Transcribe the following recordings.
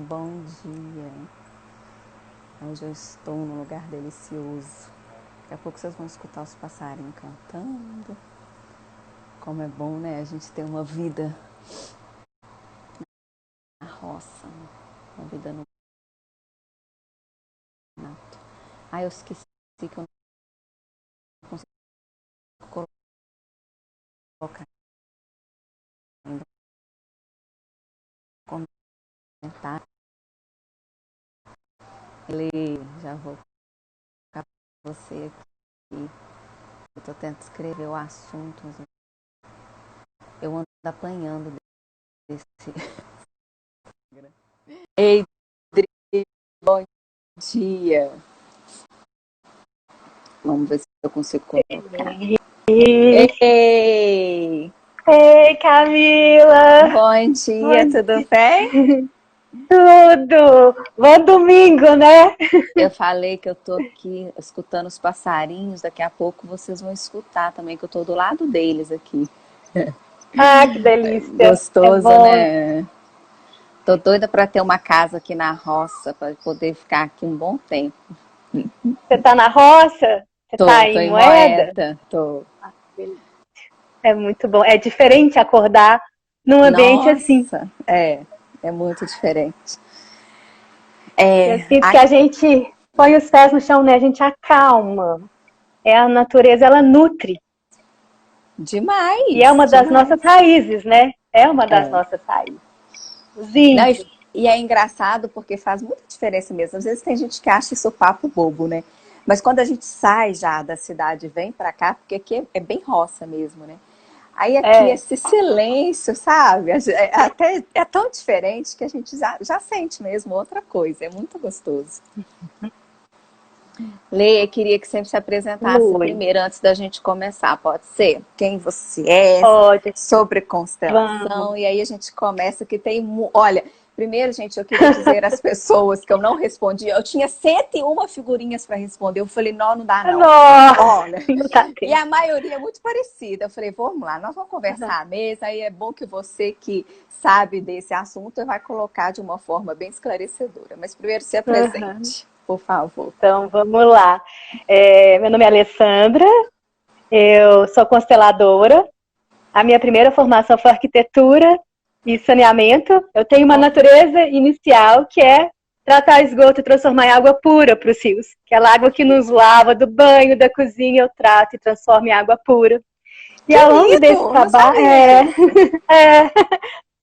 Bom dia. Hoje eu estou num lugar delicioso. Daqui a pouco vocês vão escutar os passarinhos cantando. Como é bom, né? A gente ter uma vida na roça, uma vida no mato. Ah, eu esqueci que eu não consigo colocar ainda um comentário. Já vou colocar para você aqui. Eu estou tentando escrever o assunto, mas eu ando apanhando desse. Ei, Dri, bom dia. Vamos ver se eu consigo colocar. Ei! Ei, Camila! Bom dia, tudo bem? Tudo! Bom domingo, né? Eu falei que eu tô aqui escutando os passarinhos, daqui a pouco vocês vão escutar também, que eu tô do lado deles aqui. Ah, que delícia! É Gostoso, bom. né? Tô doida para ter uma casa aqui na roça, para poder ficar aqui um bom tempo. Você tá na roça? Você tá Tô em em Moeda? Moeda, tô. É muito bom. É diferente acordar num ambiente assim. Nossa, é muito diferente. Eu É, sinto que a gente põe os pés no chão, né? A gente acalma. É a natureza, ela nutre. E é demais, uma das nossas demais. raízes, né? É uma das É. nossas raízes. Os Não, índios. e é engraçado porque faz muita diferença mesmo. Às vezes tem gente que acha isso papo bobo, né? Mas quando a gente sai já da cidade e vem pra cá, porque aqui é bem roça mesmo, né? Aí aqui É. esse silêncio, sabe? Até é tão diferente que a gente já sente mesmo outra coisa. É muito gostoso. Leia, queria que sempre se apresentasse Oi. primeiro antes da gente começar, pode ser? Quem você é, Pode. sobre Vamos. constelação, e aí a gente começa que tem. Olha, primeiro, gente, eu queria dizer às pessoas que eu não respondi, eu tinha 101 figurinhas para responder, eu falei, não, não dá não. Nossa, Olha, não tá e tempo. a maioria é muito parecida. Eu falei, vamos lá, nós vamos conversar mesmo, aí é bom que você que sabe desse assunto vai colocar de uma forma bem esclarecedora. Mas primeiro se Uhum. apresente, por favor. Então, vamos lá. Meu nome é Alessandra, eu sou consteladora. A minha primeira formação foi arquitetura e saneamento. Eu tenho uma natureza inicial que é tratar esgoto e transformar em água pura para os rios. Aquela água que nos lava do banho, da cozinha, eu trato e transformo em água pura. E Que ao longo desse lindo! Não trabalho, sabia disso.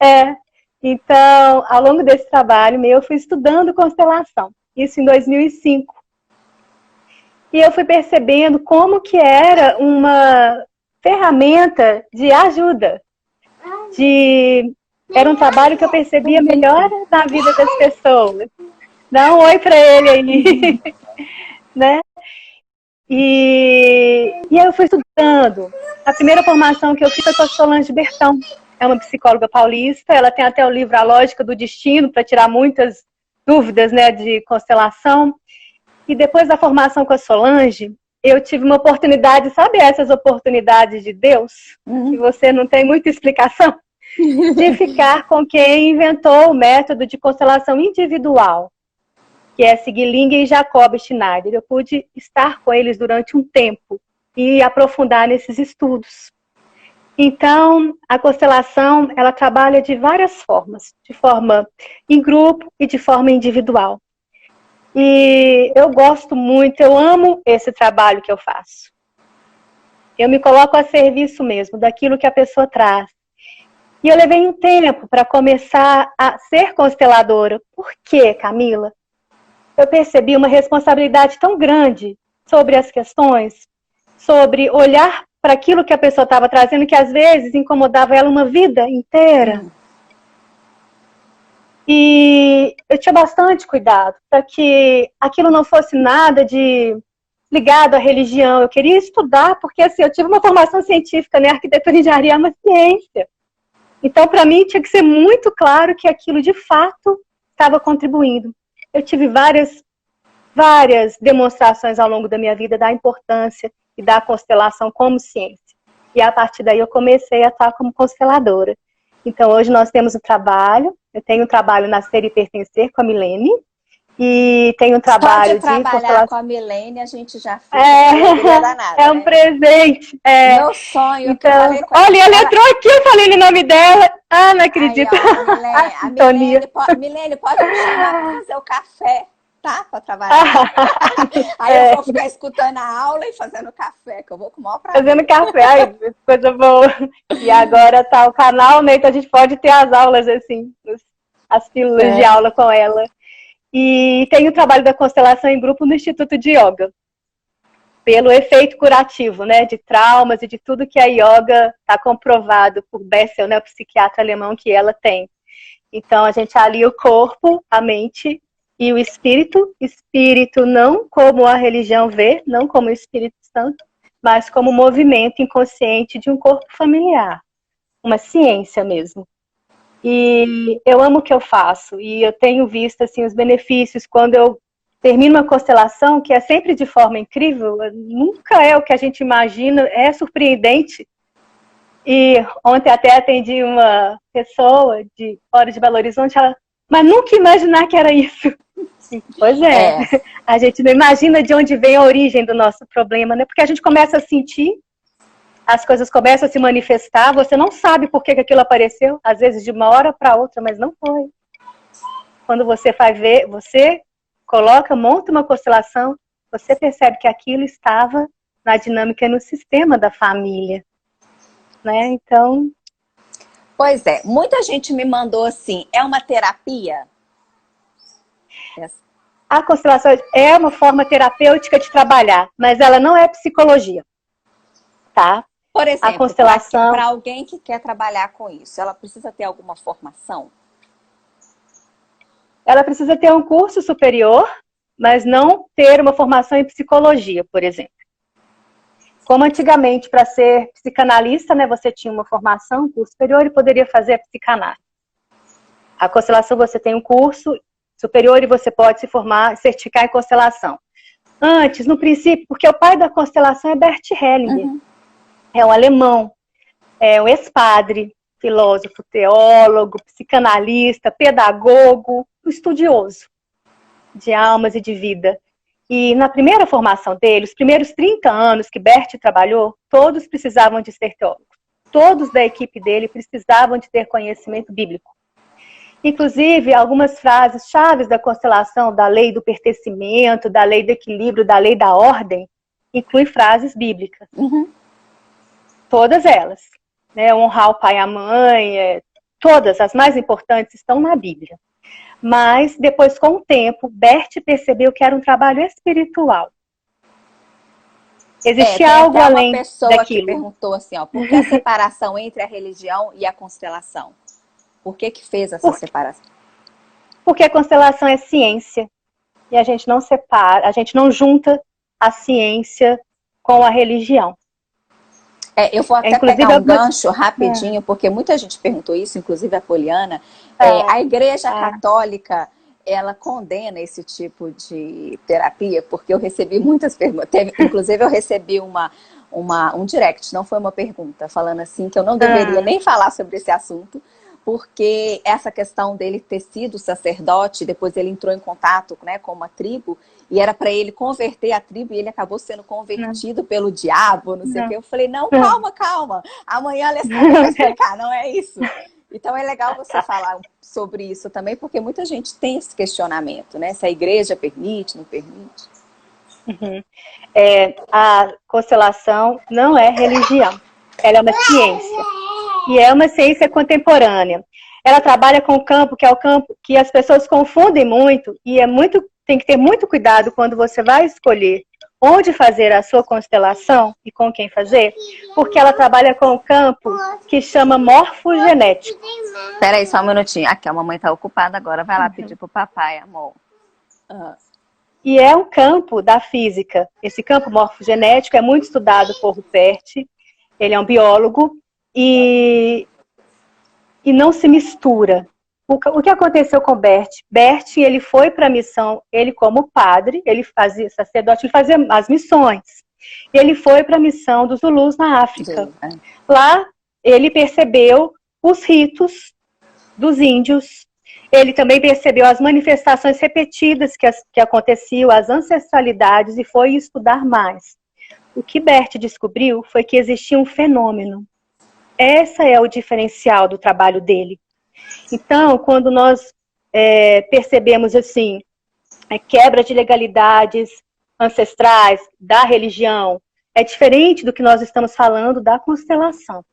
é. Então, ao longo desse trabalho meu, eu fui estudando constelação. Isso em 2005. E eu fui percebendo como que era uma ferramenta de ajuda. Era um trabalho que eu percebia melhor na vida das pessoas. Dá um oi para ele aí, né? E aí eu fui estudando. A primeira formação que eu fiz foi com a Solange Bertão. É uma psicóloga paulista. Ela tem até o livro A Lógica do Destino, para tirar muitas dúvidas, né, de constelação. E depois da formação com a Solange, eu tive uma oportunidade, sabe essas oportunidades de Deus? Que você não tem muita explicação? De ficar com quem inventou o método de constelação individual, que é Sigling e Jacob Schneider. Eu pude estar com eles durante um tempo e aprofundar nesses estudos. Então, a constelação, ela trabalha de várias formas, de forma em grupo e de forma individual. E eu gosto muito, eu amo esse trabalho que eu faço. Eu me coloco a serviço mesmo daquilo que a pessoa traz. E eu levei um tempo para começar a ser consteladora. Por quê, Camila? Eu percebi uma responsabilidade tão grande sobre as questões, sobre olhar para aquilo que a pessoa estava trazendo, que às vezes incomodava ela uma vida inteira. E eu tinha bastante cuidado para que aquilo não fosse nada de ligado à religião. Eu queria estudar, porque assim, eu tive uma formação científica, né? Arquitetura e engenharia é uma ciência. Então, para mim, tinha que ser muito claro que aquilo, de fato, estava contribuindo. Eu tive várias demonstrações ao longo da minha vida da importância e da constelação como ciência. E a partir daí eu comecei a estar como consteladora. Então, hoje nós temos um trabalho, Eu tenho um trabalho Nascer e Pertencer com a Milene. E tenho um trabalho Só de trabalhar com a Milene, a gente já fica com alegria danada, é um presente. Meu sonho, então, que eu falei com olha, ela entrou aqui, eu falei o nome dela. Ah, não acredito. Aí, ó, Milene, pode me chamar para fazer o café, tá? Para trabalhar. Aí eu vou ficar escutando a aula e fazendo café, que eu vou com o maior prazer. Fazendo café, ai, coisa boa. E agora tá o canal, né? Então a gente pode ter as aulas, assim, as pílulas de aula com ela. E tem o trabalho da constelação em grupo no Instituto de Yoga, pelo efeito curativo, né, de traumas e de tudo que a yoga está comprovado por Bessel, né, o psiquiatra alemão, que ela tem. Então a gente alia o corpo, a mente e o espírito não como a religião vê, não como o Espírito Santo, mas como movimento inconsciente de um corpo familiar, uma ciência mesmo. E eu amo o que eu faço, e eu tenho visto assim, os benefícios quando eu termino uma constelação, que é sempre de forma incrível, nunca é o que a gente imagina, é surpreendente. E ontem até atendi uma pessoa de fora de Belo Horizonte, ela, mas nunca imaginar que era isso. Pois é, a gente não imagina de onde vem a origem do nosso problema, né? Porque a gente começa a sentir, as coisas começam a se manifestar, você não sabe por que aquilo apareceu, às vezes de uma hora para outra, mas não foi. Quando você vai ver, você monta uma constelação, você percebe que aquilo estava na dinâmica e no sistema da família, né? Então... Pois é, muita gente me mandou assim, é uma terapia? A constelação é uma forma terapêutica de trabalhar, mas ela não é psicologia, tá? Por exemplo, a constelação... para alguém que quer trabalhar com isso, ela precisa ter alguma formação? Ela precisa ter um curso superior, mas não ter uma formação em psicologia, por exemplo. Como antigamente, para ser psicanalista, né, você tinha uma formação, um curso superior e poderia fazer a psicanálise. A constelação você tem um curso superior e você pode se formar, certificar em constelação. Antes, no princípio, porque o pai da constelação é Bert Hellinger. É um alemão, é um ex-padre, filósofo, teólogo, psicanalista, pedagogo, estudioso de almas e de vida. E na primeira formação dele, os primeiros 30 anos que Bert trabalhou, todos precisavam de ser teólogos. Todos da equipe dele precisavam de ter conhecimento bíblico. Inclusive, algumas frases chaves da constelação, da lei do pertencimento, da lei do equilíbrio, da lei da ordem, incluem frases bíblicas. Todas elas. Né? Honrar o pai e a mãe, todas as mais importantes estão na Bíblia. Mas, depois, com o tempo, Bert percebeu que era um trabalho espiritual. Existia algo além daquilo. Tem uma pessoa que perguntou assim, ó, por que a separação entre a religião e a constelação? Por que fez essa separação? Porque a constelação é ciência. E a gente não separa, a gente não junta a ciência com a religião. Eu vou até pegar um gancho rapidinho, porque muita gente perguntou isso, inclusive a Poliana. A Igreja Católica, ela condena esse tipo de terapia, porque eu recebi muitas perguntas. Inclusive, eu recebi um direct, não foi uma pergunta, falando assim que eu não deveria nem falar sobre esse assunto, porque essa questão dele ter sido sacerdote, depois ele entrou em contato, né, com uma tribo, e era para ele converter a tribo, e ele acabou sendo convertido pelo diabo, não sei o quê. Eu falei, não, calma, amanhã a Alessandra vai explicar, não é isso. Então é legal você falar sobre isso também, porque muita gente tem esse questionamento, né, se a igreja permite, não permite. A constelação não é religião, ela é uma ciência. E é uma ciência contemporânea. Ela trabalha com o campo, que é o campo que as pessoas confundem muito, e tem que ter muito cuidado quando você vai escolher onde fazer a sua constelação e com quem fazer, porque ela trabalha com o campo que chama morfogenético. Espera aí só um minutinho. Aqui, a mamãe está ocupada agora, vai lá pedir pro papai, amor. E é um campo da física. Esse campo morfogenético é muito estudado por Rupert, ele é um biólogo, e não se mistura. O que aconteceu com Bert? Bert, ele foi para a missão, ele como padre, ele fazia sacerdote, ele fazia as missões. Ele foi para a missão dos Zulus na África. Lá, ele percebeu os ritos dos índios, Ele também percebeu as manifestações repetidas que aconteciam, as ancestralidades, e foi estudar mais. O que Bert descobriu foi que existia um fenômeno. Esse é o diferencial do trabalho dele. Então, quando nós percebemos assim, quebra de legalidades ancestrais, da religião, é diferente do que nós estamos falando da constelação.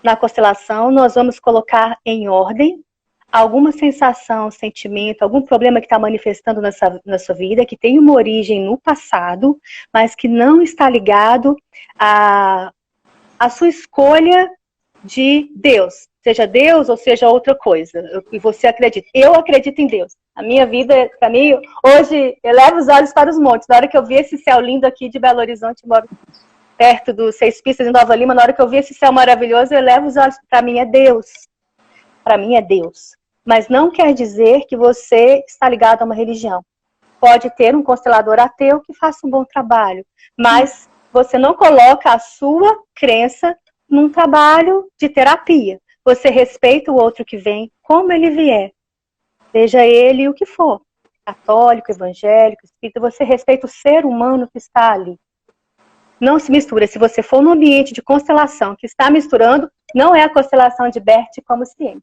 Na constelação, nós vamos colocar em ordem alguma sensação, sentimento, algum problema que está manifestando na sua vida, que tem uma origem no passado, mas que não está ligado à sua escolha de Deus. Seja Deus ou seja outra coisa. E você acredita. Eu acredito em Deus. A minha vida, para mim, hoje, eu levo os olhos para os montes. Na hora que eu vi esse céu lindo aqui de Belo Horizonte, moro perto dos Seis Pistas em Nova Lima, na hora que eu vi esse céu maravilhoso, eu levo os olhos, para mim é Deus. Para mim é Deus. Mas não quer dizer que você está ligado a uma religião. Pode ter um constelador ateu que faça um bom trabalho, mas você não coloca a sua crença num trabalho de terapia. Você respeita o outro que vem, como ele vier. Seja ele o que for. Católico, evangélico, espírita, você respeita o ser humano que está ali. Não se mistura. Se você for num ambiente de constelação que está misturando, não é a constelação de Bert como ciência.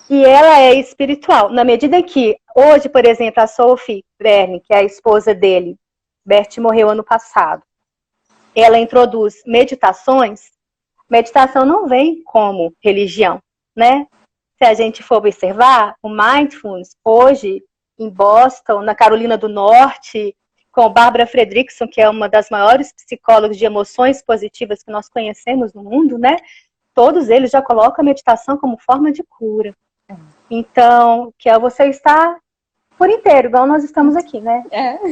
E ela é espiritual. Na medida em que, hoje, por exemplo, a Sophie Verne, que é a esposa dele, Bert morreu ano passado, ela introduz meditações. Meditação não vem como religião, né? Se a gente for observar, o Mindfulness, hoje, em Boston, na Carolina do Norte, com Barbara Fredrickson, que é uma das maiores psicólogas de emoções positivas que nós conhecemos no mundo, né? Todos eles já colocam a meditação como forma de cura. Então, que é você estar por inteiro, igual nós estamos aqui, né?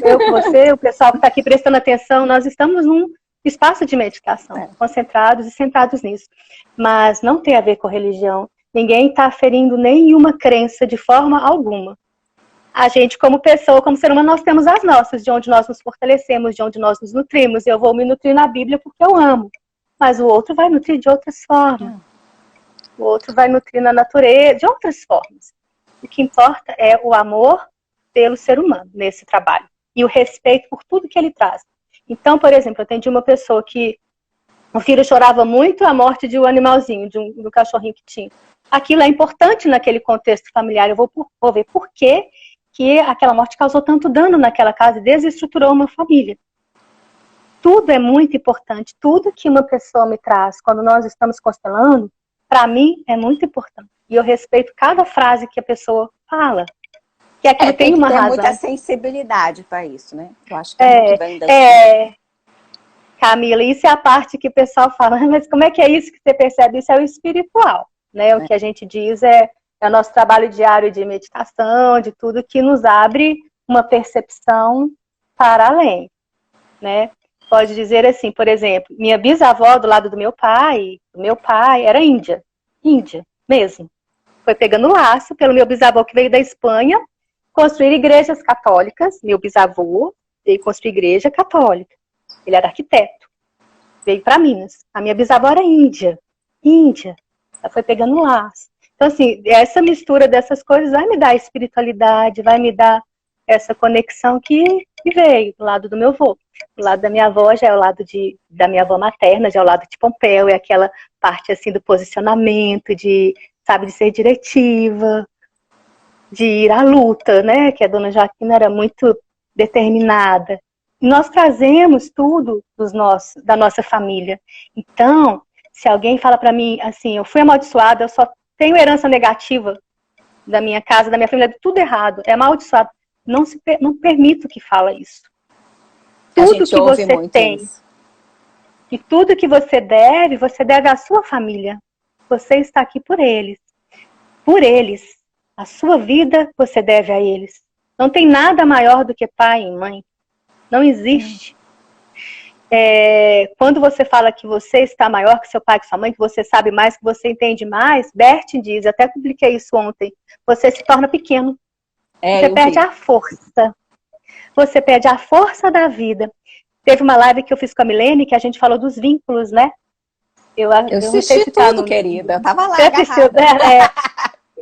Eu, você, o pessoal que está aqui prestando atenção, nós estamos num espaço de meditação, concentrados e centrados nisso. Mas não tem a ver com religião. Ninguém está ferindo nenhuma crença de forma alguma. A gente, como pessoa, como ser humano, nós temos as nossas, de onde nós nos fortalecemos, de onde nós nos nutrimos. Eu vou me nutrir na Bíblia porque eu amo. Mas o outro vai nutrir de outras formas. O outro vai nutrir na natureza, de outras formas. O que importa é o amor pelo ser humano nesse trabalho. E o respeito por tudo que ele traz. Então, por exemplo, eu atendi uma pessoa que o filho chorava muito a morte de um animalzinho, do cachorrinho que tinha. Aquilo é importante naquele contexto familiar. Eu vou ver por que aquela morte causou tanto dano naquela casa e desestruturou uma família. Tudo é muito importante. Tudo que uma pessoa me traz quando nós estamos constelando, para mim, é muito importante. E eu respeito cada frase que a pessoa fala. Que aquilo tem uma razão. Tem muita sensibilidade para isso, né? Eu acho que é muito bem da Camila, isso é a parte que o pessoal fala, mas como é que é isso que você percebe? Isso é o espiritual, né? O que a gente diz é o nosso trabalho diário de meditação, de tudo que nos abre uma percepção para além, né? Pode dizer assim, por exemplo, minha bisavó do lado do meu pai era índia mesmo. Foi pegando laço pelo meu bisavô que veio da Espanha, construir igrejas católicas. Meu bisavô veio construir igreja católica. Ele era arquiteto. Veio para Minas. A minha bisavó era índia. Ela foi pegando laço. Então, assim, essa mistura dessas coisas vai me dar espiritualidade, vai me dar essa conexão que veio do lado do meu avô. Do lado da minha avó já é o lado da minha avó materna, já é o lado de Pompeu, é aquela parte assim do posicionamento, de ser diretiva, de ir à luta, né? Que a dona Joaquina era muito determinada. E nós trazemos tudo da nossa família. Então, se alguém fala para mim assim, eu fui amaldiçoada, eu só tenho herança negativa da minha casa, da minha família, tudo errado, é amaldiçoado. Não permito que fala isso. Tudo que você tem e tudo que você deve à sua família. Você está aqui por eles. Por eles. A sua vida você deve a eles. Não tem nada maior do que pai e mãe. Não existe. Quando você fala que você está maior que seu pai, que sua mãe, que você sabe mais, que você entende mais, Bert diz, até publiquei isso ontem, você se torna pequeno. Você perde a força. Você perde a força da vida. Teve uma live que eu fiz com a Milene, que a gente falou dos vínculos, né? Eu assisti tudo, querida. Eu tava lá, você assistiu,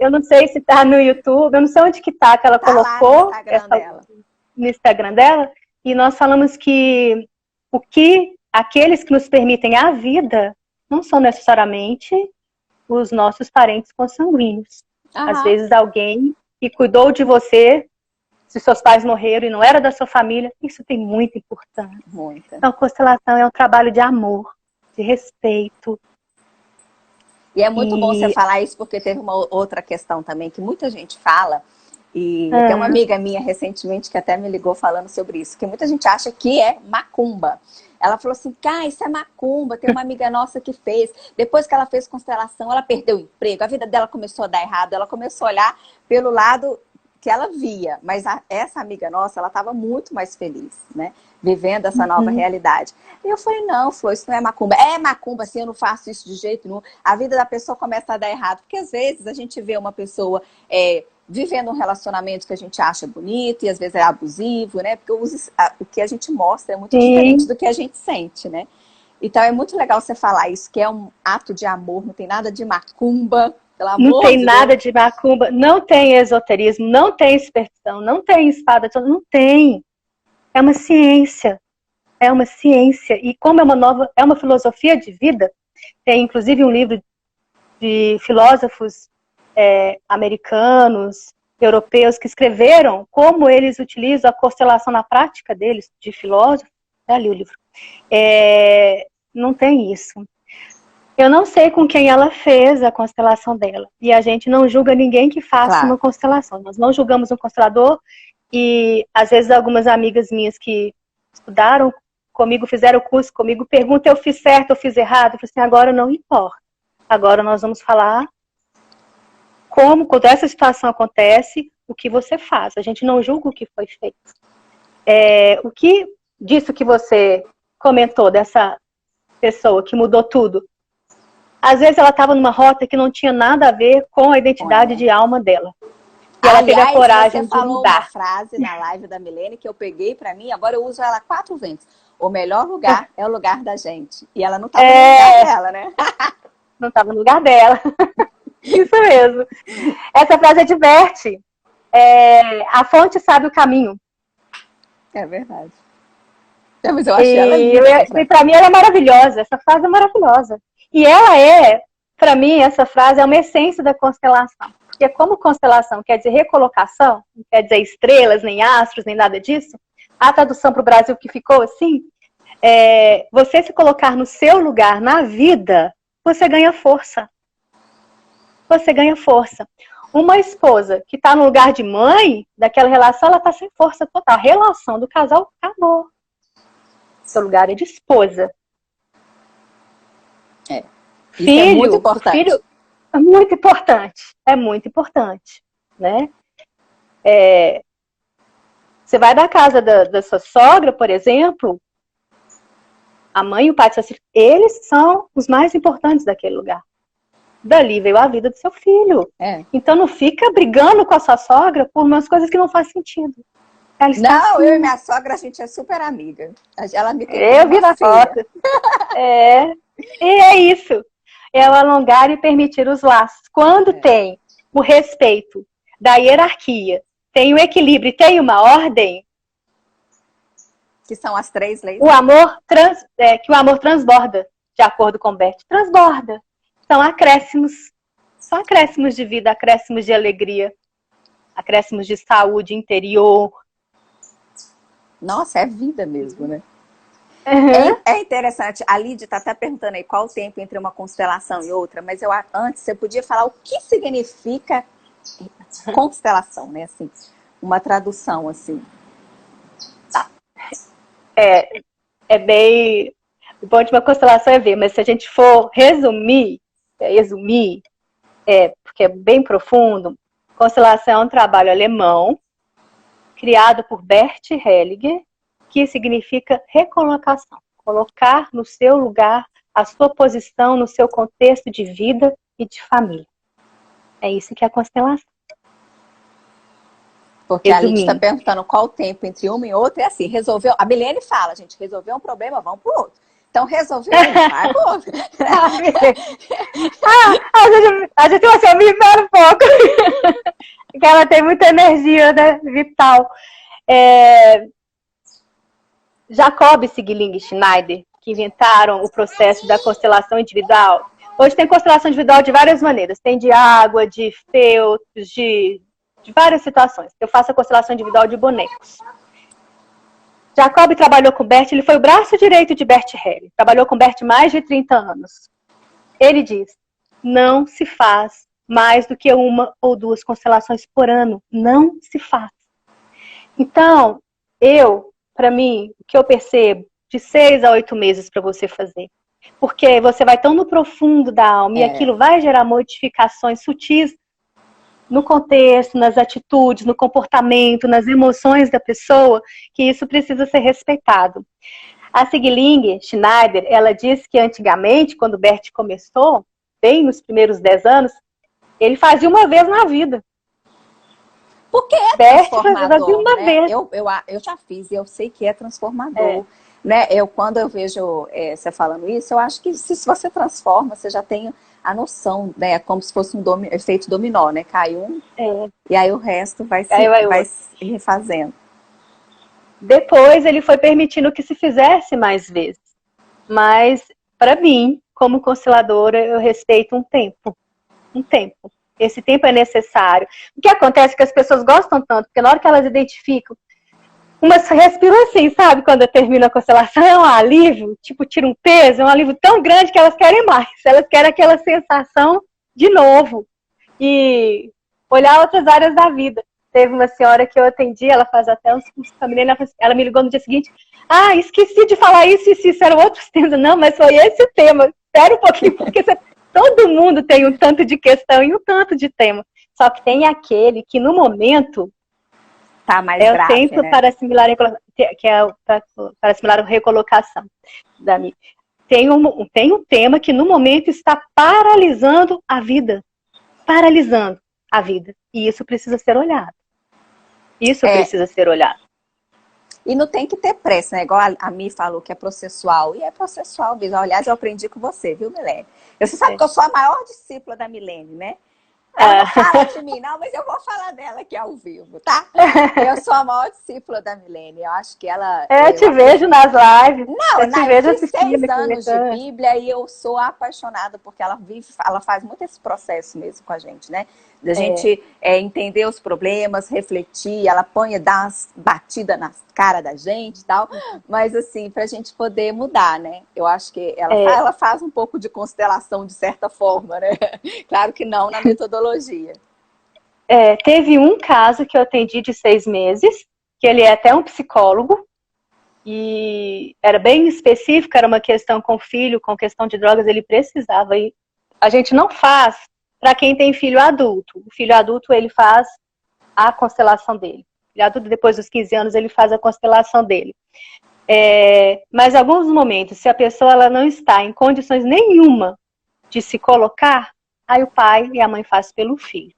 eu não sei se tá no YouTube, eu não sei onde que tá, que ela colocou lá no Instagram dela. No Instagram dela, e nós falamos que aqueles que nos permitem a vida não são necessariamente os nossos parentes consanguíneos. Às vezes alguém que cuidou de você, se seus pais morreram e não era da sua família, isso tem muita importância. Muita. Então, constelação é um trabalho de amor, de respeito. E é muito bom você falar isso, porque teve uma outra questão também que muita gente fala, e tem uma amiga minha recentemente que até me ligou falando sobre isso, que muita gente acha que é macumba. Ela falou assim, cara, isso é macumba, tem uma amiga nossa que fez. Depois que ela fez constelação, ela perdeu o emprego, a vida dela começou a dar errado, ela começou a olhar pelo lado que ela via. Mas essa amiga nossa, ela estava muito mais feliz, né? Vivendo essa nova realidade. E eu falei, não, Flor, isso não é macumba. É macumba, assim, eu não faço isso de jeito nenhum. A vida da pessoa começa a dar errado. Porque às vezes a gente vê uma pessoa vivendo um relacionamento que a gente acha bonito e às vezes é abusivo, né? Porque o que a gente mostra é muito diferente do que a gente sente, né? Então é muito legal você falar isso, que é um ato de amor, não tem nada de macumba, pelo amor de Deus. Não tem nada de macumba, não tem esoterismo, não tem superstição, não tem espada, não tem. É uma ciência. É uma ciência. E como é uma filosofia de vida, tem inclusive um livro de filósofos americanos, europeus, que escreveram como eles utilizam a constelação na prática deles, de filósofos. É ali o livro. Não tem isso. Eu não sei com quem ela fez a constelação dela. E a gente não julga ninguém que faça uma constelação. Nós não julgamos um constelador. E às vezes algumas amigas minhas que estudaram comigo, fizeram o curso comigo, perguntam, eu fiz certo, eu fiz errado? Eu falei assim, agora não importa. Agora nós vamos falar quando essa situação acontece, o que você faz. A gente não julga o que foi feito. O que disso que você comentou, dessa pessoa que mudou tudo, às vezes ela estava numa rota que não tinha nada a ver com a identidade de alma dela. E ela teve a coragem de mudar. Você falou uma frase na live da Milene que eu peguei pra mim, agora eu uso ela 4 vezes. O melhor lugar é o lugar da gente. E ela não estava no lugar dela, né? Não estava no lugar dela. Isso mesmo. Essa frase adverte. A fonte sabe o caminho. É verdade. Mas eu achei ela linda. E pra mim ela é maravilhosa. Essa frase é maravilhosa. E ela pra mim, essa frase é uma essência da constelação. Porque como constelação quer dizer recolocação, não quer dizer estrelas, nem astros, nem nada disso, a tradução para o Brasil que ficou assim, você se colocar no seu lugar na vida, você ganha força. Você ganha força. Uma esposa que está no lugar de mãe, daquela relação, ela está sem força total. A relação do casal acabou. Seu lugar é de esposa. Isso é muito importante. Filho é muito importante. É muito importante. Né? Você vai da casa da sua sogra, por exemplo, a mãe e o pai de sua filha, eles são os mais importantes daquele lugar. Dali veio a vida do seu filho. Então não fica brigando com a sua sogra por umas coisas que não fazem sentido. Não, eu e minha sogra, a gente é super amiga. Ela me tem Eu vi na foto. E é isso. É o alongar e permitir os laços. Quando tem o respeito da hierarquia, tem o equilíbrio, tem uma ordem, que são as 3 leis. Que o amor transborda, de acordo com Bert. Transborda. São acréscimos. São acréscimos de vida, acréscimos de alegria, acréscimos de saúde interior. Nossa, é vida mesmo, né? Uhum. É interessante. A Lídia está até perguntando aí qual o tempo entre uma constelação e outra, mas antes você podia falar o que significa constelação, né? Assim, uma tradução, assim. É bem... O bom de uma constelação é ver, mas se a gente for resumir, porque é bem profundo, constelação é um trabalho alemão, criado por Bert Hellinger, que significa recolocação. Colocar no seu lugar a sua posição no seu contexto de vida e de família. É isso que é a constelação. Porque a Lídia está perguntando qual o tempo entre uma e outra, e assim, resolveu. A Milene fala, gente, resolveu um problema, vamos pro outro. Então resolveu aí, a gente assim, me espera um pouco. Porque ela tem muita energia, né, vital. Jacob Sigling e Schneider, que inventaram o processo da constelação individual. Hoje tem constelação individual de várias maneiras. Tem de água, de feltros, de várias situações. Eu faço a constelação individual de bonecos. Jacob trabalhou com Bert, ele foi o braço direito de Bert Helling. Trabalhou com Bert mais de 30 anos. Ele diz, não se faz mais do que 1 ou 2 constelações por ano. Não se faz. Então, para mim, o que eu percebo, de 6 a 8 meses para você fazer. Porque você vai tão no profundo da alma e aquilo vai gerar modificações sutis no contexto, nas atitudes, no comportamento, nas emoções da pessoa, que isso precisa ser respeitado. A Sigling Schneider, ela disse que antigamente, quando o Bert começou, bem nos primeiros 10 anos, ele fazia uma vez na vida. Porque é transformador, né? Eu já fiz e eu sei que é transformador. Né? Quando eu vejo você falando isso, eu acho que se você transforma, você já tem a noção, né? Como se fosse um efeito dominó, né? Cai um, e aí o resto vai se refazendo. Depois ele foi permitindo que se fizesse mais vezes. Mas, para mim, como consteladora, eu respeito um tempo. Um tempo. Esse tempo é necessário. O que acontece é que as pessoas gostam tanto, porque na hora que elas identificam, umas respiram assim, sabe? Quando termina a constelação, é um alívio, tipo, tira um peso, é um alívio tão grande que elas querem mais. Elas querem aquela sensação de novo. E olhar outras áreas da vida. Teve uma senhora que eu atendi, ela faz até uns cursos familiares, ela me ligou no dia seguinte, esqueci de falar isso, eram outros temas. Não, mas foi esse o tema. Espera um pouquinho, porque todo mundo tem um tanto de questão e um tanto de tema. Só que tem aquele que no momento tá mais grave, o tempo, né? Para assimilar a recolocação. Tem um tema que no momento está paralisando a vida. Paralisando a vida. E isso precisa ser olhado. Isso precisa ser olhado. E não tem que ter pressa, né? Igual a Mi falou que é processual. E é processual mesmo. Aliás, eu aprendi com você, viu, Milene? Você sabe que eu sou a maior discípula da Milene, né? Ela não fala de mim, não, mas eu vou falar dela aqui ao vivo, tá? Eu sou a maior discípula da Milene. Eu acho que ela... Eu te vejo nas lives. Não, eu fiz 6 anos de Bíblia e eu sou apaixonada porque ela faz muito esse processo mesmo com a gente, né? Da gente entender os problemas, refletir, ela dá umas batidas na cara da gente e tal, mas assim, pra gente poder mudar, né? Eu acho que ela faz um pouco de constelação de certa forma, né? Claro que não na metodologia. Teve um caso que eu atendi de 6 meses, que ele é até um psicólogo, e era bem específico, era uma questão com filho, com questão de drogas, ele precisava, e a gente não faz para quem tem filho adulto. O filho adulto, ele faz a constelação dele. O filho adulto, depois dos 15 anos, ele faz a constelação dele. Mas em alguns momentos, se a pessoa ela não está em condições nenhuma de se colocar, aí o pai e a mãe fazem pelo filho.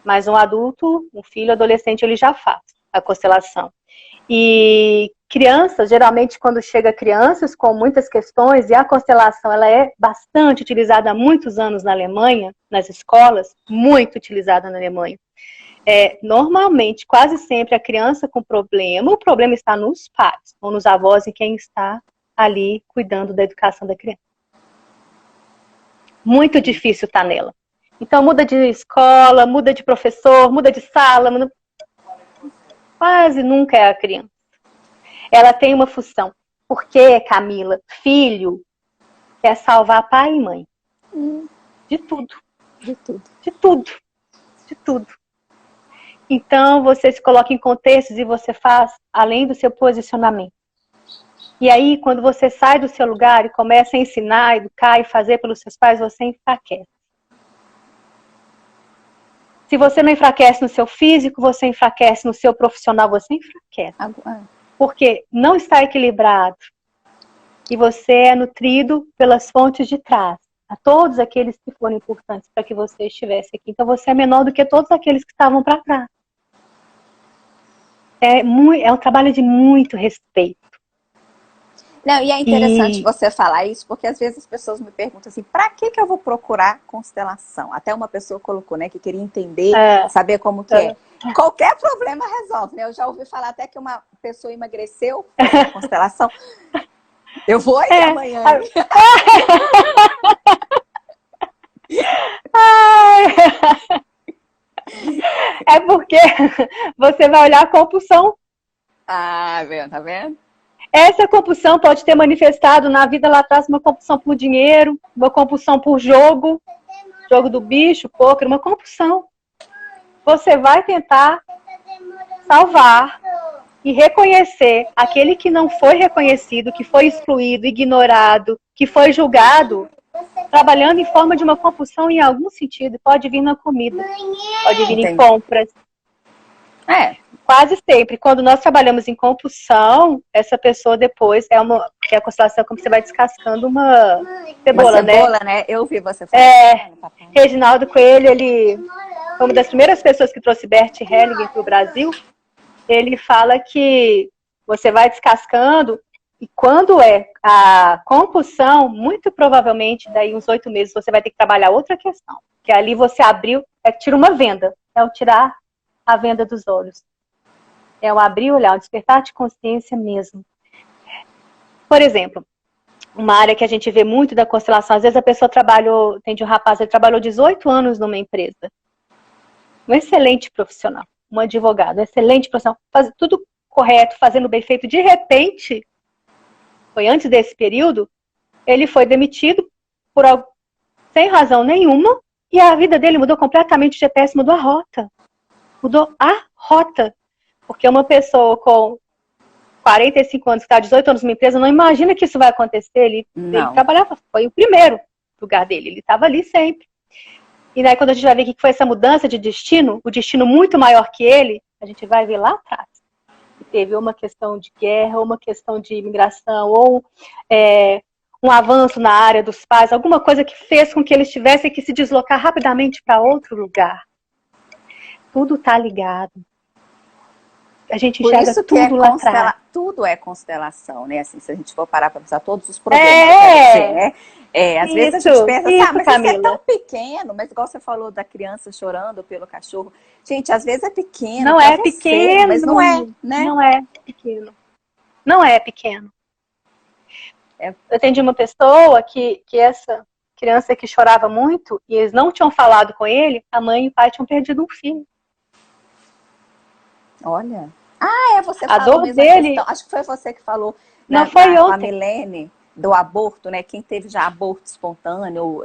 Mas um adulto, um filho adolescente, ele já faz a constelação. E crianças, geralmente quando chega crianças com muitas questões, e a constelação ela é bastante utilizada há muitos anos na Alemanha, nas escolas, muito utilizada na Alemanha. Normalmente, quase sempre a criança com problema, o problema está nos pais, ou nos avós e quem está ali cuidando da educação da criança. Muito difícil estar nela. Então muda de escola, muda de professor, muda de sala, quase nunca é a criança. Ela tem uma função. Porque, Camila, filho quer salvar pai e mãe. De tudo. De tudo. De tudo. De tudo. Então, você se coloca em contextos e você faz além do seu posicionamento. E aí, quando você sai do seu lugar e começa a ensinar, educar e fazer pelos seus pais, você enfraquece. Se você não enfraquece no seu físico, você enfraquece no seu profissional, você enfraquece. Porque não está equilibrado. E você é nutrido pelas fontes de trás. A todos aqueles que foram importantes para que você estivesse aqui. Então você é menor do que todos aqueles que estavam para trás. É um trabalho de muito respeito. Não, e é interessante você falar isso, porque às vezes as pessoas me perguntam assim, para que que eu vou procurar constelação? Até uma pessoa colocou, né, que queria entender, saber como que é. Qualquer problema resolve, né? Eu já ouvi falar até que uma pessoa emagreceu fazendo constelação. Eu vou ir amanhã. É porque você vai olhar a compulsão. Ah, tá vendo? Essa compulsão pode ter manifestado na vida lá atrás uma compulsão por dinheiro, uma compulsão por jogo do bicho, poker, uma compulsão. Você vai tentar salvar e reconhecer aquele que não foi reconhecido, que foi excluído, ignorado, que foi julgado, trabalhando em forma de uma compulsão em algum sentido. Pode vir na comida, pode vir em compras. Quase sempre, quando nós trabalhamos em compulsão, essa pessoa depois que é a constelação, como você vai descascando uma cebola, né? Cebola, né? Eu vi você falando. Reginaldo Coelho, ele foi uma das primeiras pessoas que trouxe Bert Hellinger para o Brasil. Ele fala que você vai descascando e quando é a compulsão, muito provavelmente, daí uns 8 meses, você vai ter que trabalhar outra questão. Que ali você abriu, tira uma venda, é o tirar a venda dos olhos. É o abrir o olhar, o despertar de consciência mesmo. Por exemplo, uma área que a gente vê muito da constelação, às vezes a pessoa tem um rapaz, ele trabalhou 18 anos numa empresa. Um excelente profissional, um advogado, excelente profissional, faz tudo correto, fazendo bem feito. De repente, foi antes desse período, ele foi demitido sem razão nenhuma e a vida dele mudou completamente, o GPS mudou a rota. Mudou a rota. Porque uma pessoa com 45 anos, que está 18 anos numa empresa, não imagina que isso vai acontecer. Ele trabalhava, foi o primeiro lugar dele, ele estava ali sempre. E daí quando a gente vai ver o que foi essa mudança de destino, o destino muito maior que ele, a gente vai ver lá atrás. Teve uma questão de guerra, ou uma questão de imigração, ou um avanço na área dos pais, alguma coisa que fez com que eles tivessem que se deslocar rapidamente para outro lugar. Tudo está ligado. A gente enxerga tudo lá atrás. Tudo é constelação, né? Assim, se a gente for parar para pensar todos os problemas que aparecem, né? Às vezes a gente pensa, mas Camila, isso é tão pequeno, mas igual você falou da criança chorando pelo cachorro. Gente, às vezes é pequeno. Não é pequeno. Mas não é, né? Não é pequeno. Não é pequeno. Eu atendi uma pessoa que essa criança que chorava muito, e eles não tinham falado com ele, a mãe e o pai tinham perdido um filho. Olha. Você a falou dor mesmo dele. Questão. Acho que foi você que falou. Não foi ontem. A Milene, do aborto, né? Quem teve já aborto espontâneo,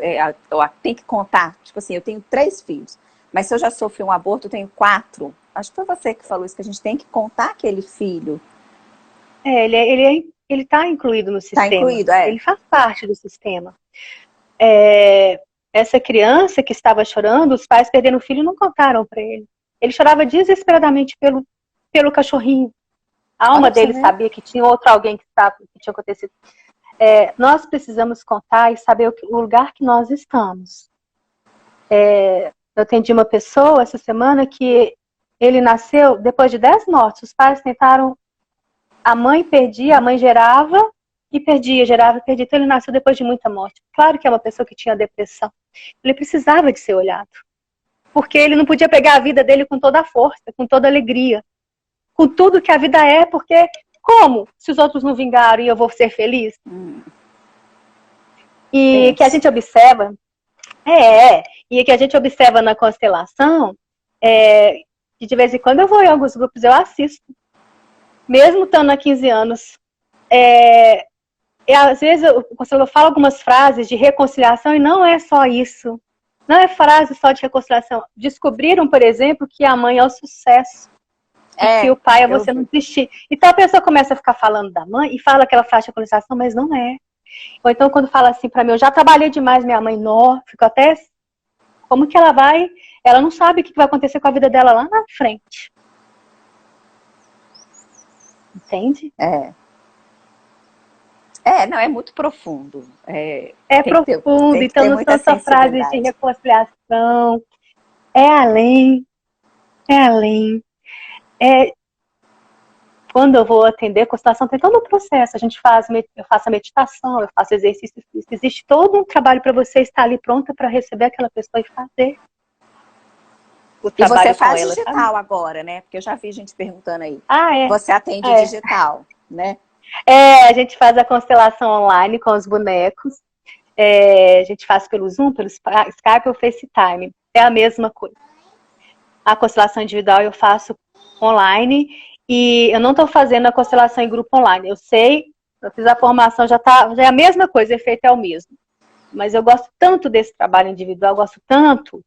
tem que contar. Tipo assim, eu tenho 3 filhos, mas se eu já sofri um aborto, eu tenho 4. Acho que foi você que falou isso, que a gente tem que contar aquele filho. Ele está incluído no sistema. Está incluído, Ele faz parte do sistema. Essa criança que estava chorando, os pais perderam o filho e não contaram para ele. Ele chorava desesperadamente pelo cachorrinho. A alma dele sabia que tinha alguém que tinha acontecido. Nós precisamos contar e saber o lugar que nós estamos. Eu atendi uma pessoa essa semana que ele nasceu depois de 10 mortes. Os pais tentaram, a mãe perdia, a mãe gerava e perdia, gerava e perdia. Então ele nasceu depois de muita morte. Claro que é uma pessoa que tinha depressão. Ele precisava de ser olhado. Porque ele não podia pegar a vida dele com toda a força, com toda a alegria, com tudo que a vida é, porque como? Se os outros não vingaram e eu vou ser feliz? E que a gente observa, e que a gente observa na constelação, que de vez em quando eu vou em alguns grupos, eu assisto, mesmo estando há 15 anos. Às vezes eu falo algumas frases de reconciliação e não é só isso. Não é frase só de reconciliação. Descobriram, por exemplo, que a mãe é o sucesso. E que o pai é você não desistir. Então a pessoa começa a ficar falando da mãe e fala aquela frase de reconciliação, mas não é. Ou então quando fala assim pra mim, eu já trabalhei demais, minha mãe, fico até... Como que ela vai... Ela não sabe o que vai acontecer com a vida dela lá na frente. Entende? Não, é muito profundo. Profundo, então não são só frases de reconciliação. É além. quando eu vou atender a constelação, tem todo um processo. Eu faço a meditação, eu faço exercício físico. Existe todo um trabalho para você estar ali pronta para receber aquela pessoa e fazer o E você trabalho com faz ela, digital sabe? agora, né? Porque eu já vi gente perguntando aí. Ah, é. Você atende É. digital, né? A gente faz a constelação online com os bonecos. A gente faz pelo Zoom, pelo Skype ou FaceTime. É a mesma coisa. A constelação individual eu faço online e eu não estou fazendo a constelação em grupo online. Eu sei, eu fiz a formação, já é a mesma coisa, o efeito é o mesmo. Mas eu gosto tanto desse trabalho individual, gosto tanto,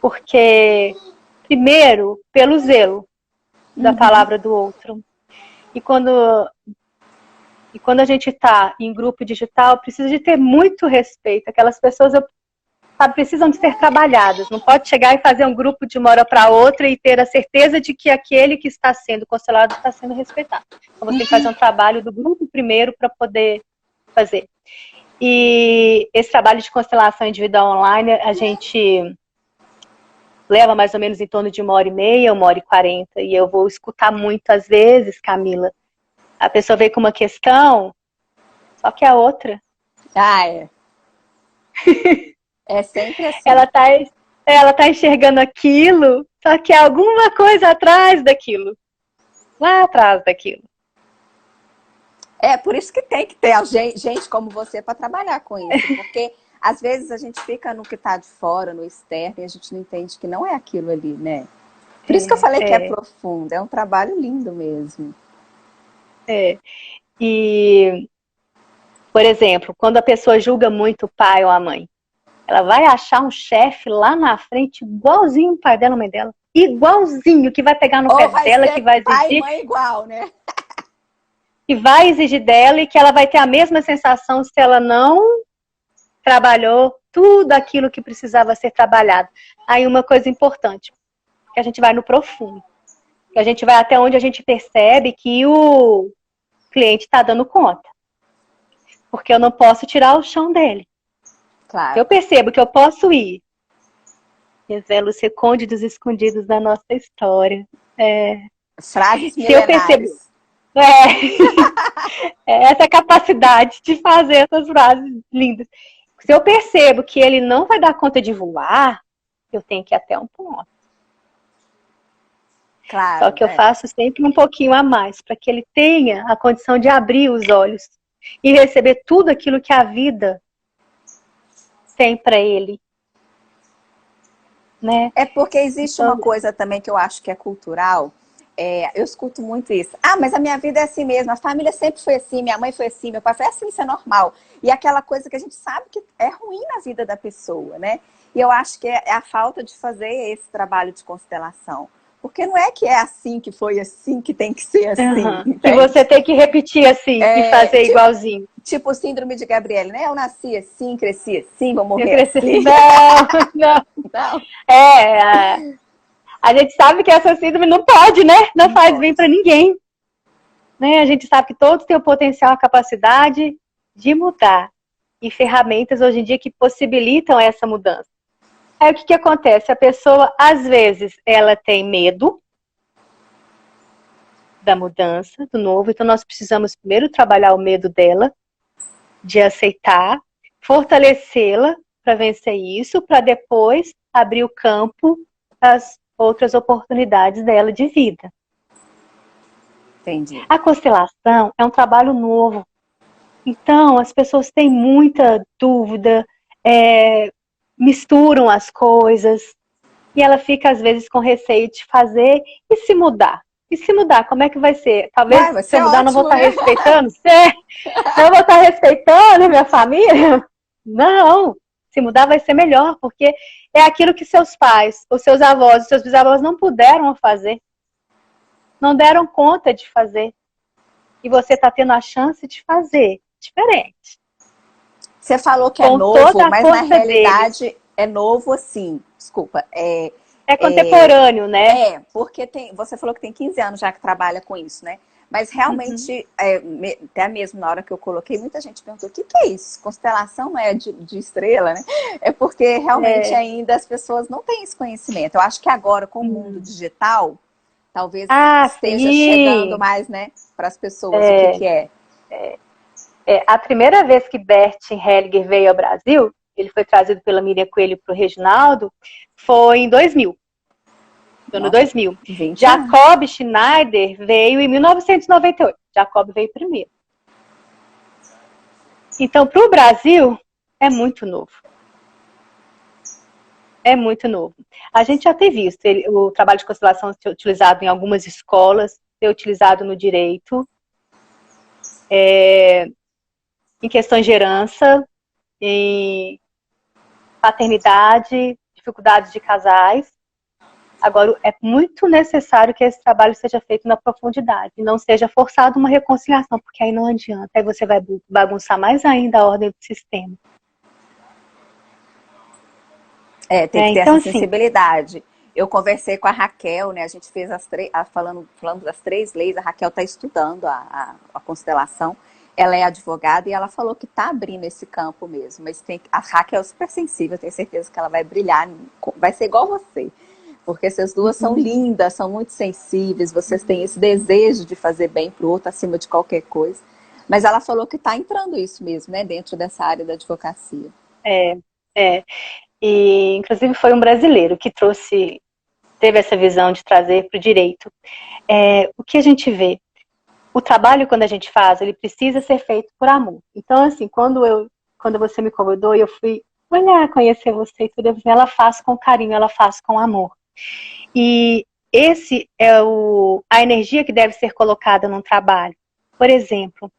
porque, primeiro, pelo zelo da palavra do outro. E quando a gente está em grupo digital, precisa de ter muito respeito. Aquelas pessoas precisam de ser trabalhadas. Não pode chegar e fazer um grupo de uma hora para outra e ter a certeza de que aquele que está sendo constelado está sendo respeitado. Então você tem que fazer um trabalho do grupo primeiro para poder fazer. E esse trabalho de constelação individual online, a gente leva mais ou menos em torno de 1h30, 1h40. E eu vou escutar muitas vezes, Camila. A pessoa veio com uma questão, só que a outra. Ah, é. É sempre assim. Ela tá enxergando aquilo, só que há alguma coisa atrás daquilo. Lá atrás daquilo. É, por isso que tem que ter gente como você para trabalhar com isso. Porque às vezes a gente fica no que está de fora, no externo, e a gente não entende que não é aquilo ali, né? Por isso que eu falei que é profundo. É um trabalho lindo mesmo. E, por exemplo, quando a pessoa julga muito o pai ou a mãe, ela vai achar um chefe lá na frente igualzinho o pai dela, a mãe dela. Igualzinho, que vai pegar no pé dela, que vai exigir. Pai e mãe igual, né? Que vai exigir dela e que ela vai ter a mesma sensação se ela não trabalhou tudo aquilo que precisava ser trabalhado. Aí uma coisa importante, que a gente vai no profundo. Que a gente vai até onde a gente percebe que o cliente está dando conta. Porque eu não posso tirar o chão dele. Claro. Eu percebo que eu posso ir. Revela-os recônditos escondidos da nossa história. Frases milenares. Se eu percebo... essa capacidade de fazer essas frases lindas. Se eu percebo que ele não vai dar conta de voar, eu tenho que ir até um ponto. Claro, só que eu faço sempre um pouquinho a mais, para que ele tenha a condição de abrir os olhos e receber tudo aquilo que a vida tem para ele. Né? É porque existe uma coisa também que eu acho que é cultural. Eu escuto muito isso. Ah, mas a minha vida é assim mesmo. A família sempre foi assim. Minha mãe foi assim. Meu pai foi assim. Isso é normal. E aquela coisa que a gente sabe que é ruim na vida da pessoa, né? E eu acho que é a falta de fazer esse trabalho de constelação. Porque não é que é assim, que foi assim, que tem que ser assim. Que você tem que repetir assim e fazer igualzinho. Tipo síndrome de Gabriele, né? Eu nasci assim, cresci assim, vou morrer eu cresci assim. Não. A gente sabe que essa síndrome não pode, né? Não faz bem para ninguém. Né? A gente sabe que todos têm o potencial, a capacidade de mudar. E ferramentas hoje em dia que possibilitam essa mudança. Aí o que acontece? A pessoa, às vezes, ela tem medo da mudança, do novo. Então nós precisamos primeiro trabalhar o medo dela, de aceitar, fortalecê-la para vencer isso, para depois abrir o campo das outras oportunidades dela de vida. Entendi. A constelação é um trabalho novo. Então, as pessoas têm muita dúvida, misturam as coisas, e ela fica, às vezes, com receio de fazer e se mudar. E se mudar, como é que vai ser? Talvez se eu mudar, não vou estar respeitando? Não vou estar respeitando a minha família? Não. Se mudar vai ser melhor, porque é aquilo que seus pais, os seus avós, os seus bisavós não puderam fazer. Não deram conta de fazer. E você está tendo a chance de fazer diferente. Você falou que é novo, mas na realidade é novo assim. Desculpa. É contemporâneo, né? Porque você falou que tem 15 anos já que trabalha com isso, né? Mas realmente, até mesmo na hora que eu coloquei, muita gente perguntou, o que é isso? Constelação não é de estrela, né? É porque realmente ainda as pessoas não têm esse conhecimento. Eu acho que agora, com o mundo digital, talvez Ah, esteja chegando sim! mais, né, para as pessoas o que que é. A primeira vez que Bert Hellinger veio ao Brasil, ele foi trazido pela Miriam Coelho para o Reginaldo, foi em 2000, no ano Nossa, 2000. 20 anos. Jacob Schneider veio em 1998. Jacob veio primeiro. Então, para o Brasil, é muito novo. É muito novo. A gente já tem visto o trabalho de constelação ser utilizado em algumas escolas, ser utilizado no direito, em questões de herança, em paternidade, dificuldades de casais. Agora, é muito necessário que esse trabalho seja feito na profundidade, e não seja forçado uma reconciliação, porque aí não adianta, aí você vai bagunçar mais ainda a ordem do sistema. Tem que ter Então, essa assim, sensibilidade. Eu conversei com a Raquel, né? A gente fez falando das 3 leis. A Raquel está estudando a constelação. Ela é advogada e ela falou que está abrindo esse campo mesmo. Mas a Raquel é super sensível, eu tenho certeza que ela vai brilhar, vai ser igual você. Porque essas duas são lindas, são muito sensíveis, vocês têm esse desejo de fazer bem para o outro acima de qualquer coisa. Mas ela falou que está entrando isso mesmo, né? Dentro dessa área da advocacia. é, é. E, inclusive, foi um brasileiro que teve essa visão de trazer para o direito. O que a gente vê? O trabalho, quando a gente faz, ele precisa ser feito por amor. Então, assim, quando você me convidou e eu fui olhar, conhecer você e tudo, eu falei, ela faz com carinho, ela faz com amor. E esse é a energia que deve ser colocada num trabalho. Por exemplo,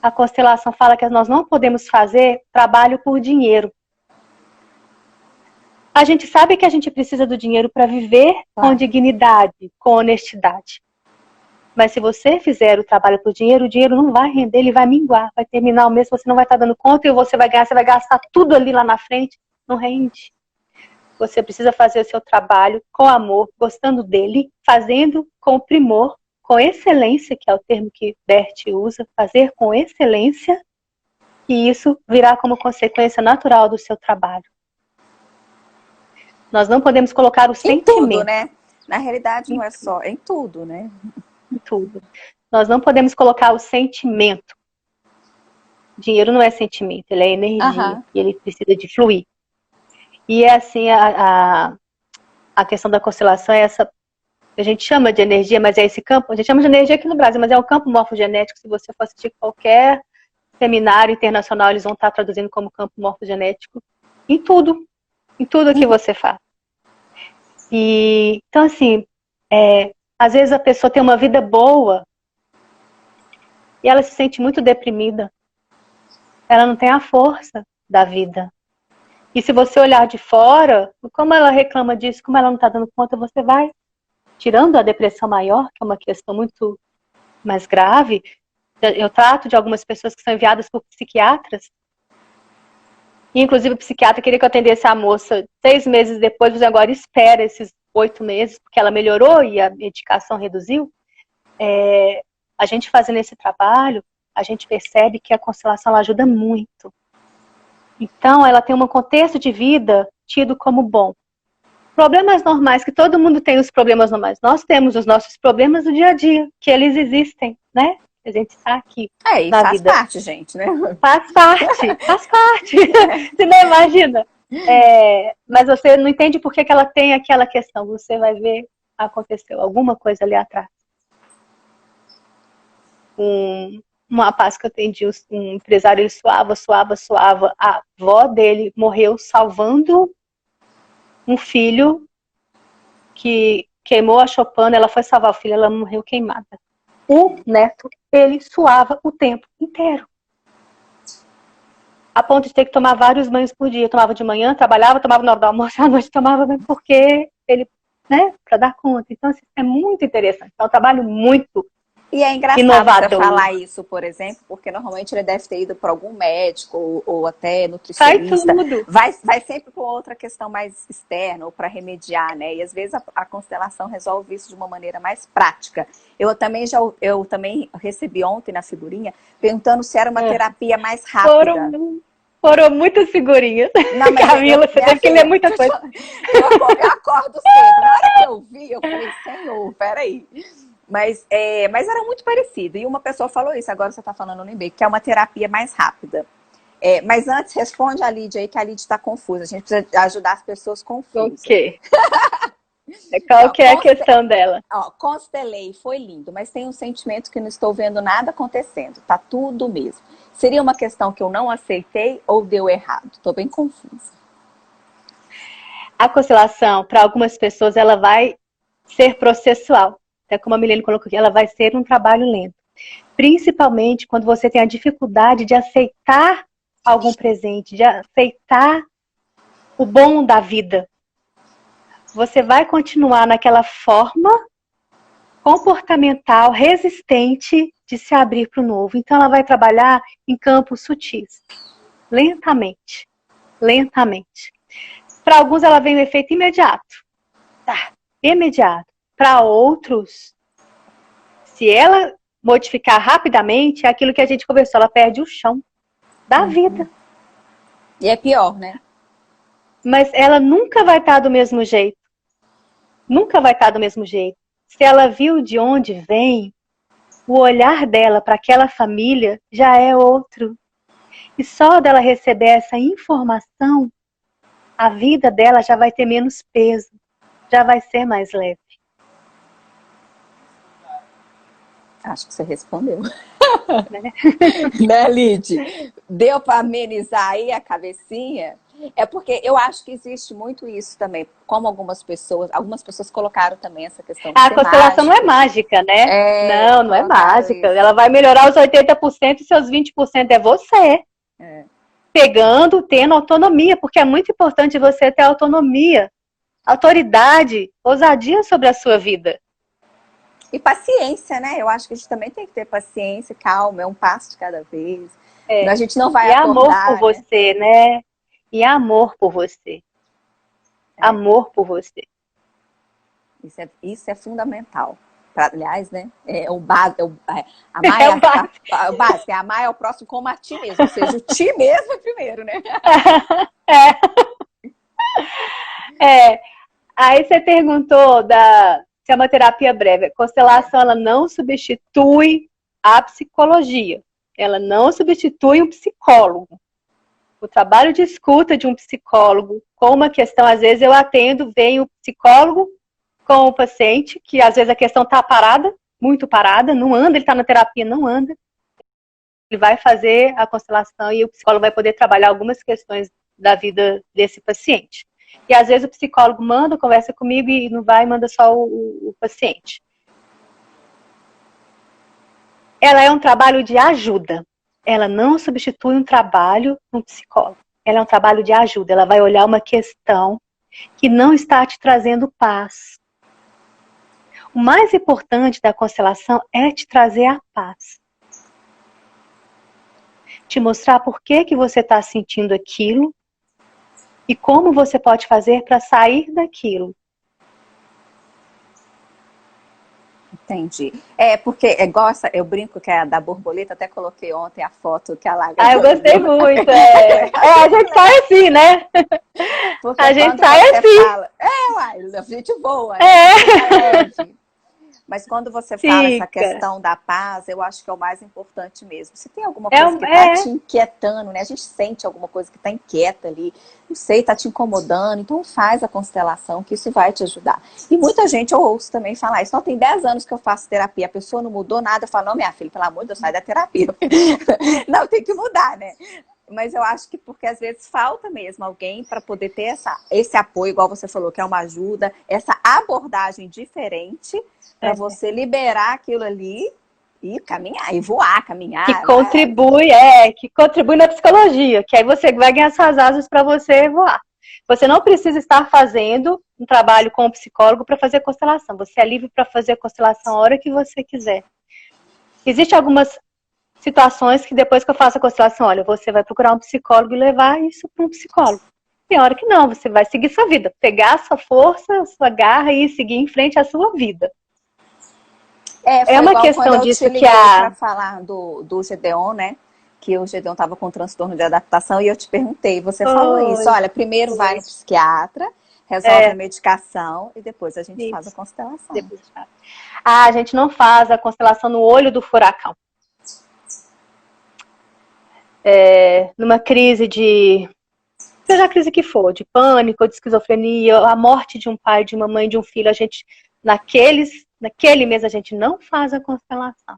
a constelação fala que nós não podemos fazer trabalho por dinheiro. A gente sabe que a gente precisa do dinheiro para viver com dignidade, com honestidade. Mas se você fizer o trabalho por dinheiro, o dinheiro não vai render, ele vai minguar, vai terminar o mês, você não vai estar dando conta e você vai gastar tudo ali lá na frente, não rende. Você precisa fazer o seu trabalho com amor, gostando dele, fazendo com primor, com excelência, que é o termo que Bert usa, fazer com excelência, e isso virá como consequência natural do seu trabalho. Nós não podemos colocar o sentimento. Em tudo, né? Na realidade, não é só, em tudo, né? Em tudo. Nós não podemos colocar o sentimento. Dinheiro não é sentimento, ele é energia. E ele precisa de fluir. E é assim, a questão da constelação é essa, a gente chama de energia, mas é esse campo, a gente chama de energia aqui no Brasil, mas é um campo morfogenético. Se você for assistir qualquer seminário internacional, eles vão estar traduzindo como campo morfogenético em tudo que você faz. E, então, assim, às vezes a pessoa tem uma vida boa e ela se sente muito deprimida. Ela não tem a força da vida. E se você olhar de fora, como ela reclama disso, como ela não está dando conta, você vai tirando a depressão maior, que é uma questão muito mais grave. Eu trato de algumas pessoas que são enviadas por psiquiatras. E, inclusive, o psiquiatra queria que eu atendesse a moça 6 meses depois, mas agora espera esses 8 meses, porque ela melhorou e a medicação reduziu. A gente fazendo esse trabalho, a gente percebe que a constelação ela ajuda muito. Então, ela tem um contexto de vida tido como bom. Problemas normais, que todo mundo tem os problemas normais. Nós temos os nossos problemas do dia a dia, que eles existem, né? A gente está aqui e na faz vida. parte, gente, né? Faz parte. Você não imagina. Mas você não entende por que ela tem aquela questão. Você vai ver, aconteceu alguma coisa ali atrás. Um rapaz que eu atendi, um empresário, ele suava. A avó dele morreu salvando um filho que queimou a choupana. Ela foi salvar o filho, ela morreu queimada. O neto, ele suava o tempo inteiro. A ponto de ter que tomar vários banhos por dia. Eu tomava de manhã, trabalhava, tomava na hora do almoço, à noite tomava banho, porque ele, para dar conta. Então, assim, é muito interessante. É um trabalho muito E é engraçado inovador. Você falar isso, por exemplo, porque normalmente ele deve ter ido para algum médico ou até nutricionista. Vai sempre para outra questão mais externa ou para remediar, né? E às vezes a constelação resolve isso de uma maneira mais prática. Eu também recebi ontem na figurinha perguntando se era uma terapia mais rápida. Foram muitas figurinhas. Não, mas Camila, você teve que ler muita coisa. Eu acordo cedo. Na hora que eu vi, eu falei, Senhor, peraí. Mas era muito parecido. E uma pessoa falou isso, agora você está falando, eu lembrei, que é uma terapia mais rápida. Mas antes, responde a Lídia aí, que a Lídia está confusa. A gente precisa ajudar as pessoas confusas. O quê? Qual que é a questão dela? Constelei, foi lindo, mas tem um sentimento que não estou vendo nada acontecendo. Tá tudo mesmo. Seria uma questão que eu não aceitei ou deu errado? Estou bem confusa. A constelação, para algumas pessoas, ela vai ser processual. Até como a Milene colocou aqui, ela vai ser um trabalho lento. Principalmente quando você tem a dificuldade de aceitar algum presente, de aceitar o bom da vida. Você vai continuar naquela forma comportamental, resistente de se abrir para o novo. Então, ela vai trabalhar em campos sutis, lentamente, lentamente. Para alguns, ela vem no efeito imediato. Tá, imediato. Para outros, se ela modificar rapidamente, é aquilo que a gente conversou, ela perde o chão da vida. E é pior, né? Mas ela nunca vai estar do mesmo jeito. Nunca vai estar do mesmo jeito. Se ela viu de onde vem, o olhar dela para aquela família já é outro. E só dela receber essa informação, a vida dela já vai ter menos peso, já vai ser mais leve. Acho que você respondeu. Né, Lid? Deu para amenizar aí a cabecinha? É porque eu acho que existe muito isso também. Como algumas pessoas colocaram também essa questão de a constelação mágica. Não é mágica, né? Não é mágica. Isso. Ela vai melhorar os 80% e seus 20% é você. Pegando, tendo autonomia, porque é muito importante você ter autonomia, autoridade, ousadia sobre a sua vida. E paciência, né? Eu acho que a gente também tem que ter paciência, calma, é um passo de cada vez. A gente não vai acordar, amor por você, né? E amor por você. Amor por você. Isso é fundamental. Aliás, né? Amar é o básico. Amar é o próximo como a ti mesmo. Ou seja, o ti mesmo é primeiro, né? Aí você perguntou se é uma terapia breve. A constelação, ela não substitui a psicologia. Ela não substitui um psicólogo. O trabalho de escuta de um psicólogo com uma questão, às vezes eu atendo, vem o psicólogo com o paciente, que às vezes a questão está parada, muito parada, não anda, ele está na terapia, não anda. Ele vai fazer a constelação e o psicólogo vai poder trabalhar algumas questões da vida desse paciente. E às vezes o psicólogo manda, conversa comigo e não vai, manda só o paciente. Ela é um trabalho de ajuda. Ela não substitui um trabalho no psicólogo. Ela é um trabalho de ajuda. Ela vai olhar uma questão que não está te trazendo paz. O mais importante da constelação é te trazer a paz. Te mostrar por que você está sentindo aquilo e como você pode fazer para sair daquilo. Entendi. Porque eu brinco que é da borboleta, até coloquei ontem a foto que a Laga. Eu gostei muito. A gente sai assim, né? Porque a gente sai assim. Fala, a gente voa. Mas quando você fala essa questão da paz, eu acho que é o mais importante mesmo. Se tem alguma coisa que está te inquietando, né? A gente sente alguma coisa que está inquieta ali, não sei, está te incomodando, então faz a constelação, que isso vai te ajudar. E muita gente, eu ouço também falar isso, tem 10 anos que eu faço terapia, a pessoa não mudou nada, eu falo, não, minha filha, pelo amor de Deus, sai da terapia. Não, tem que mudar, né? Mas eu acho que porque às vezes falta mesmo alguém para poder ter esse apoio, igual você falou, que é uma ajuda, essa abordagem diferente para você liberar aquilo ali e caminhar, e voar, caminhar. Que contribui na psicologia, que aí você vai ganhar suas asas para você voar. Você não precisa estar fazendo um trabalho com o psicólogo para fazer constelação. Você é livre para fazer a constelação a hora que você quiser. Existem algumas situações que depois que eu faço a constelação, olha, você vai procurar um psicólogo e levar isso para um psicólogo. Tem hora que não, você vai seguir sua vida, pegar a sua força, a sua garra e seguir em frente à sua vida. É uma questão disso que para falar do Gedeon, né? que o Gedeon estava com transtorno de adaptação e eu te perguntei, você falou isso, Foi, olha, primeiro vai no psiquiatra, resolve a medicação e depois a gente faz a isso. constelação. Depois faz. A gente não faz a constelação no olho do furacão. Numa crise de... seja a crise que for, de pânico, ou de esquizofrenia, a morte de um pai, de uma mãe, de um filho, a gente, naquele mês a gente não faz a constelação.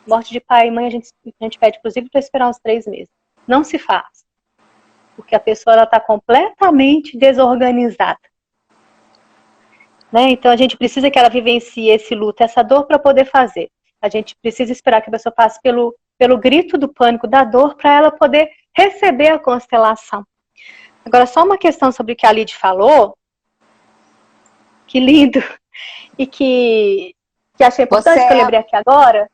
Morte de pai e mãe a gente pede, inclusive, para esperar uns 3 meses. Não se faz. Porque a pessoa está completamente desorganizada. Né? Então a gente precisa que ela vivencie esse luto, essa dor para poder fazer. A gente precisa esperar que a pessoa passe pelo grito do pânico, da dor, para ela poder receber a constelação. Agora, só uma questão sobre o que a Lid falou, que lindo, e que achei importante, que eu lembrei aqui agora.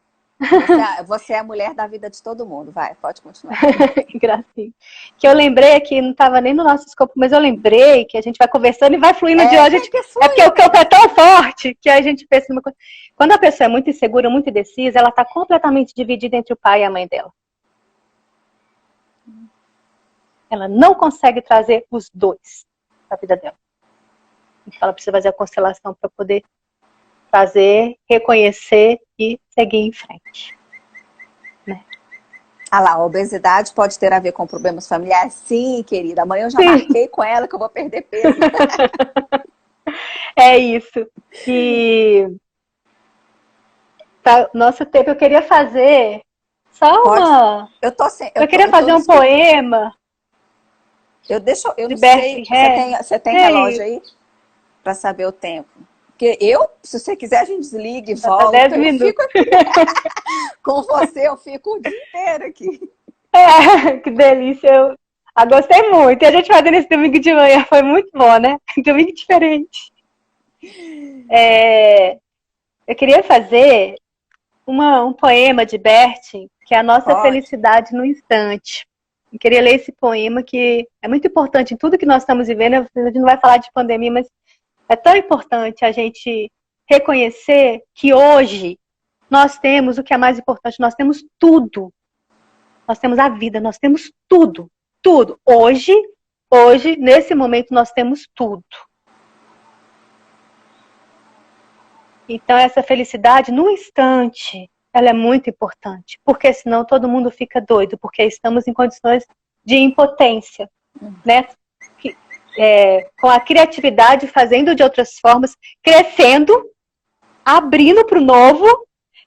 Você é a mulher da vida de todo mundo, vai, pode continuar. Que gracinha. Que eu lembrei aqui, não estava nem no nosso escopo, mas eu lembrei que a gente vai conversando e vai fluindo de hoje. É porque o campo é tão forte que a gente pensa numa coisa. Quando a pessoa é muito insegura, muito indecisa, ela está completamente dividida entre o pai e a mãe dela. Ela não consegue trazer os dois para a vida dela. Então ela precisa fazer a constelação para poder fazer, reconhecer e seguir em frente. Né? Ah lá, a obesidade pode ter a ver com problemas familiares? Sim, querida. Amanhã eu já marquei com ela que eu vou perder peso. É isso. E tá, nosso tempo, eu queria fazer só uma... Eu queria fazer um poema. Eu não sei. Você tem relógio aí? Para saber o tempo. Porque se você quiser, a gente desliga e volta. 10 minutos. Fico aqui. Com você, eu fico o dia inteiro aqui. Que delícia. Eu gostei muito. E a gente fazendo esse domingo de manhã foi muito bom, né? Domingo diferente. Eu queria fazer um poema de Bertin, que é a nossa felicidade no instante. Eu queria ler esse poema que é muito importante em tudo que nós estamos vivendo. A gente não vai falar de pandemia, mas é tão importante a gente reconhecer que hoje nós temos o que é mais importante, nós temos tudo. Nós temos a vida, nós temos tudo. Tudo. Hoje, nesse momento, nós temos tudo. Então, essa felicidade, no instante, ela é muito importante. Porque senão todo mundo fica doido, porque estamos em condições de impotência, né? Com a criatividade, fazendo de outras formas, crescendo, abrindo para o novo,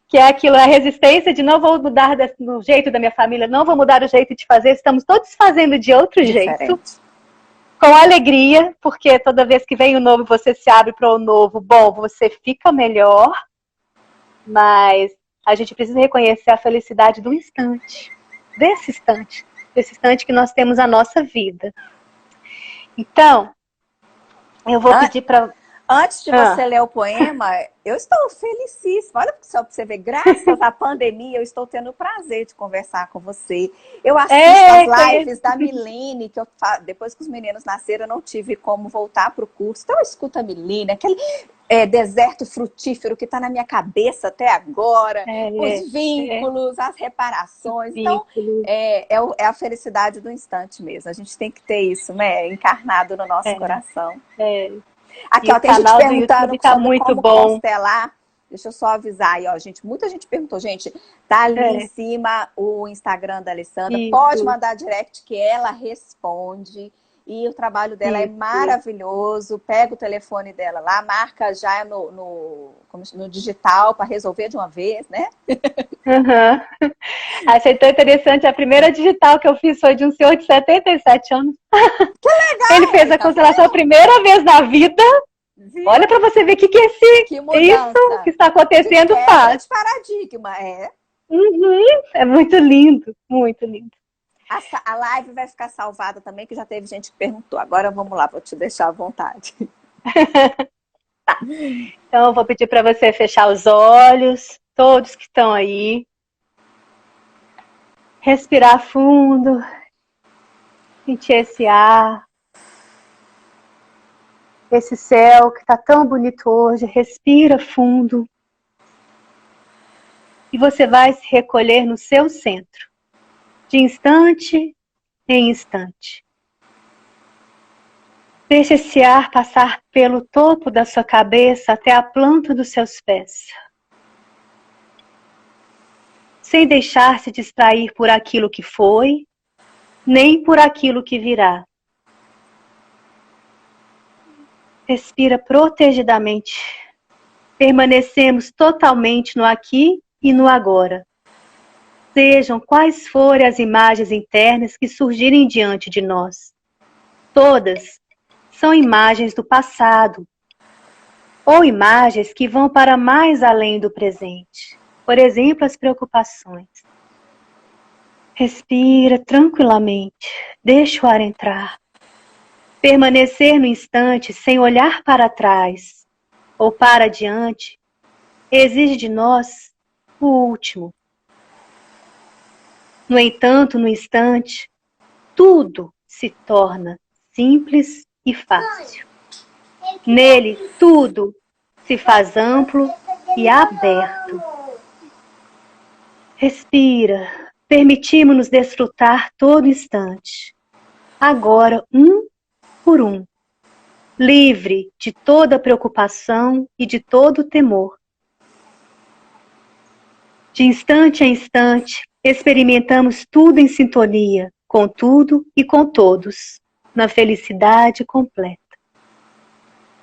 que é aquilo, a resistência de não vou mudar do jeito da minha família, não vou mudar o jeito de fazer, estamos todos fazendo de outro jeito, com alegria, porque toda vez que vem o novo, você se abre para o novo, bom, você fica melhor, mas a gente precisa reconhecer a felicidade do instante, desse instante que nós temos a nossa vida. Então, eu vou pedir para... Antes de você ler o poema, eu estou felicíssima. Olha só para você ver, graças à pandemia, eu estou tendo o prazer de conversar com você. Eu assisto as lives da Milene, que depois que os meninos nasceram, eu não tive como voltar para o curso. Então eu escuto a Milene, aquele deserto frutífero que está na minha cabeça até agora, os vínculos, as reparações. Então, é a felicidade do instante mesmo. A gente tem que ter isso, né? Encarnado no nosso coração. Aqui, ó, tem gente perguntando sobre como constelar. Deixa eu só avisar aí, ó, gente. Muita gente perguntou, gente. Tá ali em cima o Instagram da Alessandra. Isso. Pode mandar direct que ela responde. E o trabalho dela é maravilhoso. Pega o telefone dela lá, marca já no digital para resolver de uma vez, né? Achei tão interessante. A primeira digital que eu fiz foi de um senhor de 77 anos. Que legal! Ele fez a constelação a primeira vez na vida. Viu? Olha para você ver o que isso que está acontecendo faz. De paradigma, É muito lindo, muito lindo. A live vai ficar salvada também, que já teve gente que perguntou. Agora vamos lá, vou te deixar à vontade. Tá. Então eu vou pedir para você fechar os olhos, todos que estão aí. Respirar fundo. Sentir esse ar. Esse céu que está tão bonito hoje. Respira fundo. E você vai se recolher no seu centro. de instante em instante. Deixe esse ar passar pelo topo da sua cabeça até a planta dos seus pés, sem deixar se distrair por aquilo que foi, nem por aquilo que virá. Respira protegidamente. Permanecemos totalmente no aqui e no agora. Sejam quais forem as imagens internas que surgirem diante de nós. Todas são imagens do passado, ou imagens que vão para mais além do presente. Por exemplo, as preocupações. Respira tranquilamente, deixa o ar entrar. Permanecer no instante sem olhar para trás ou para diante exige de nós o último. No entanto, no instante, tudo se torna simples e fácil. Nele, tudo se faz amplo e aberto. Respira, permitimos-nos desfrutar todo instante. Agora, um por um, livre de toda preocupação e de todo temor. De instante a instante, experimentamos tudo em sintonia, com tudo e com todos, na felicidade completa.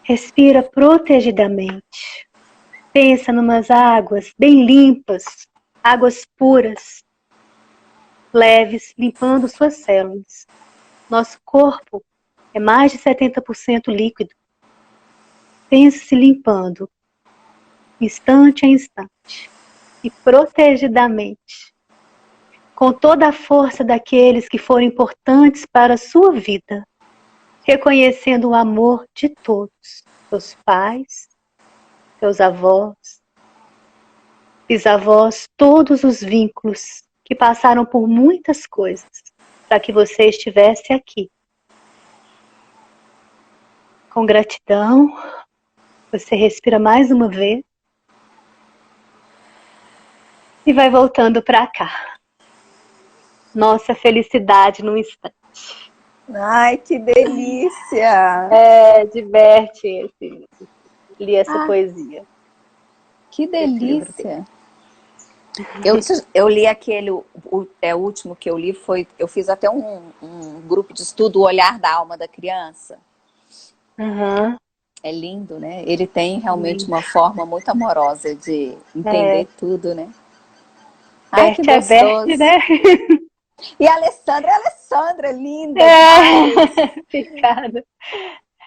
Respira protegidamente. Pensa numas águas bem limpas, águas puras, leves, limpando suas células. Nosso corpo é mais de 70% líquido. Pense se limpando, instante a instante, e protegidamente, com toda a força daqueles que foram importantes para a sua vida, reconhecendo o amor de todos, seus pais, seus avós, bisavós, todos os vínculos que passaram por muitas coisas para que você estivesse aqui. Com gratidão, você respira mais uma vez e vai voltando para cá. Nossa felicidade num instante. Ai, que delícia! Diverte ler essa poesia. Que delícia! Eu li aquele, o último que eu li foi, eu fiz até um grupo de estudo, O Olhar da Alma da Criança. Uhum. É lindo, né? Ele tem realmente uma forma muito amorosa de entender tudo, né? Ai, que gostoso! Bert, né? E a Alessandra, linda! Obrigada.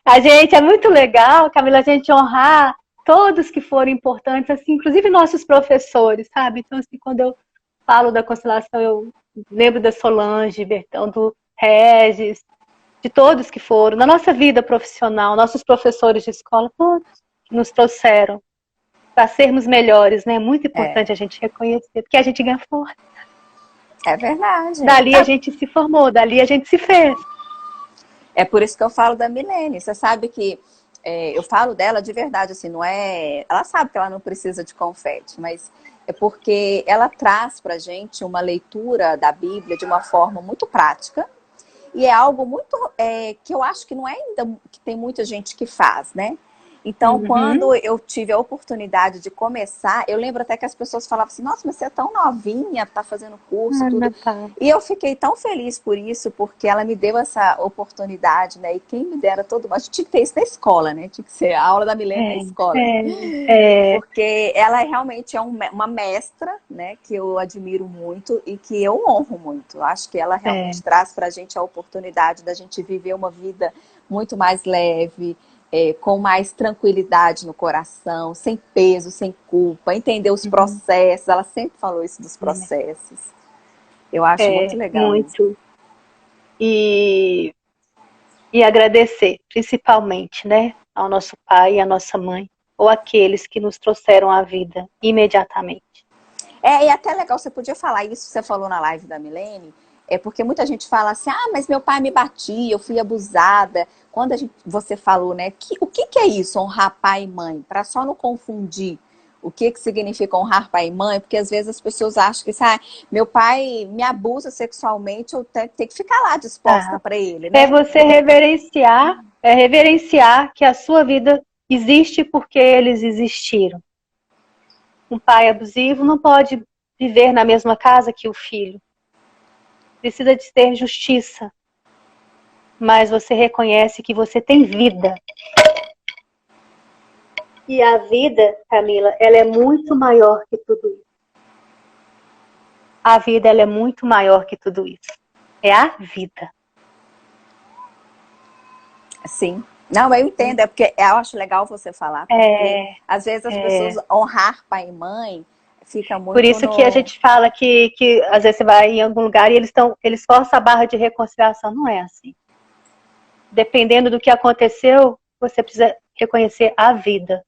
A gente, é muito legal, Camila, a gente honrar todos que foram importantes, assim, inclusive nossos professores, sabe? Então, assim, quando eu falo da constelação, eu lembro da Solange, Bertão, do Regis, de todos que foram, na nossa vida profissional, nossos professores de escola, todos que nos trouxeram para sermos melhores, né? É muito importante a gente reconhecer, porque a gente ganha força. É verdade. Dali a gente se formou, dali a gente se fez. É por isso que eu falo da Milene. Você sabe que eu falo dela de verdade, assim, não é... Ela sabe que ela não precisa de confete, mas é porque ela traz pra gente uma leitura da Bíblia de uma forma muito prática. E é algo muito... que eu acho que não é ainda... que tem muita gente que faz, né? Então, quando eu tive a oportunidade de começar, eu lembro até que as pessoas falavam assim, nossa, mas você é tão novinha, tá fazendo curso, tudo. E eu fiquei tão feliz por isso, porque ela me deu essa oportunidade, né? E quem me dera todo mundo, a gente tinha que ter isso na escola, né? Tinha que ser a aula da Milene na escola. Porque ela realmente é uma mestra, né? Que eu admiro muito e que eu honro muito. Eu acho que ela realmente traz pra gente a oportunidade da gente viver uma vida muito mais leve, com mais tranquilidade no coração, sem peso, sem culpa, entender os processos. Ela sempre falou isso dos processos. Eu acho muito legal. Muito. E agradecer, principalmente, né, ao nosso pai e à nossa mãe, ou aqueles que nos trouxeram a vida imediatamente. E até legal, você podia falar isso que você falou na live da Milene, porque muita gente fala assim, mas meu pai me batia, eu fui abusada. Quando você falou, né, o que é isso, honrar pai e mãe? Para só não confundir o que que significa honrar pai e mãe, porque às vezes as pessoas acham que meu pai me abusa sexualmente, eu tenho que ficar lá disposta para ele, É né? você reverenciar que a sua vida existe porque eles existiram. Um pai abusivo não pode viver na mesma casa que o filho. Precisa de ter justiça. Mas você reconhece que você tem vida. E a vida, Camila, ela é muito maior que tudo isso. A vida, ela é muito maior que tudo isso. É a vida. Sim. Não, eu entendo, é porque eu acho legal você falar, porque às vezes as pessoas honrar pai e mãe fica muito por isso que a gente fala que às vezes você vai em algum lugar e eles forçam a barra de reconciliação. Não é assim. Dependendo do que aconteceu, você precisa reconhecer a vida.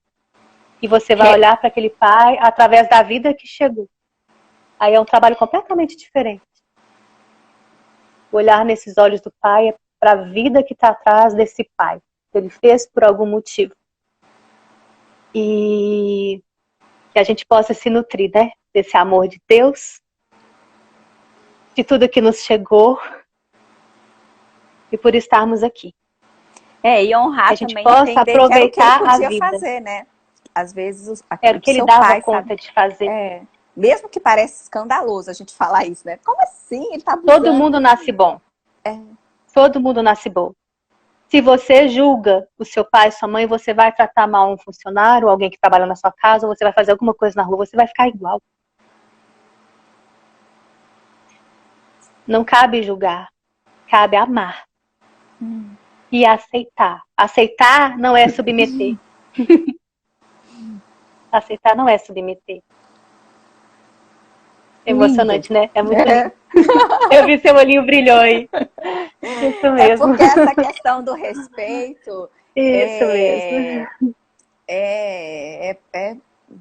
E você vai olhar para aquele pai através da vida que chegou. Aí é um trabalho completamente diferente. Olhar nesses olhos do pai é para a vida que está atrás desse pai. Que ele fez por algum motivo. E que a gente possa se nutrir, né? Desse amor de Deus. De tudo que nos chegou. E por estarmos aqui. E honrar que a gente também, possa aproveitar que era o que ele podia a vida. fazer, né? Às vezes era o que ele dava conta de fazer. Mesmo que pareça escandaloso a gente falar isso, né? Como assim? Ele tá abusando. Todo mundo nasce bom. Todo mundo nasce bom. Se você julga o seu pai e sua mãe, você vai tratar mal um funcionário, alguém que trabalha na sua casa, ou você vai fazer alguma coisa na rua, você vai ficar igual. Não cabe julgar, cabe amar. E aceitar. Aceitar não é submeter. Aceitar não é submeter. Emocionante, né? É muito lindo. Eu vi seu olhinho brilhou aí. Isso mesmo. É porque essa questão do respeito... Isso mesmo. É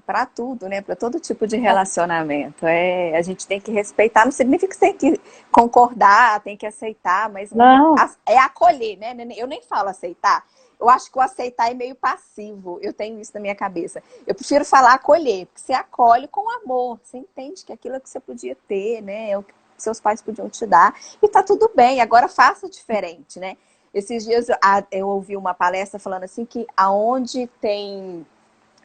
para tudo, né? Para todo tipo de relacionamento. A gente tem que respeitar, não significa que você tem que concordar, tem que aceitar, mas não. É acolher, né? Eu nem falo aceitar. Eu acho que o aceitar é meio passivo. Eu tenho isso na minha cabeça. Eu prefiro falar acolher, porque você acolhe com amor. Você entende que aquilo é que você podia ter, né? É o que seus pais podiam te dar. E tá tudo bem. Agora faça diferente, né? Esses dias eu ouvi uma palestra falando assim que aonde tem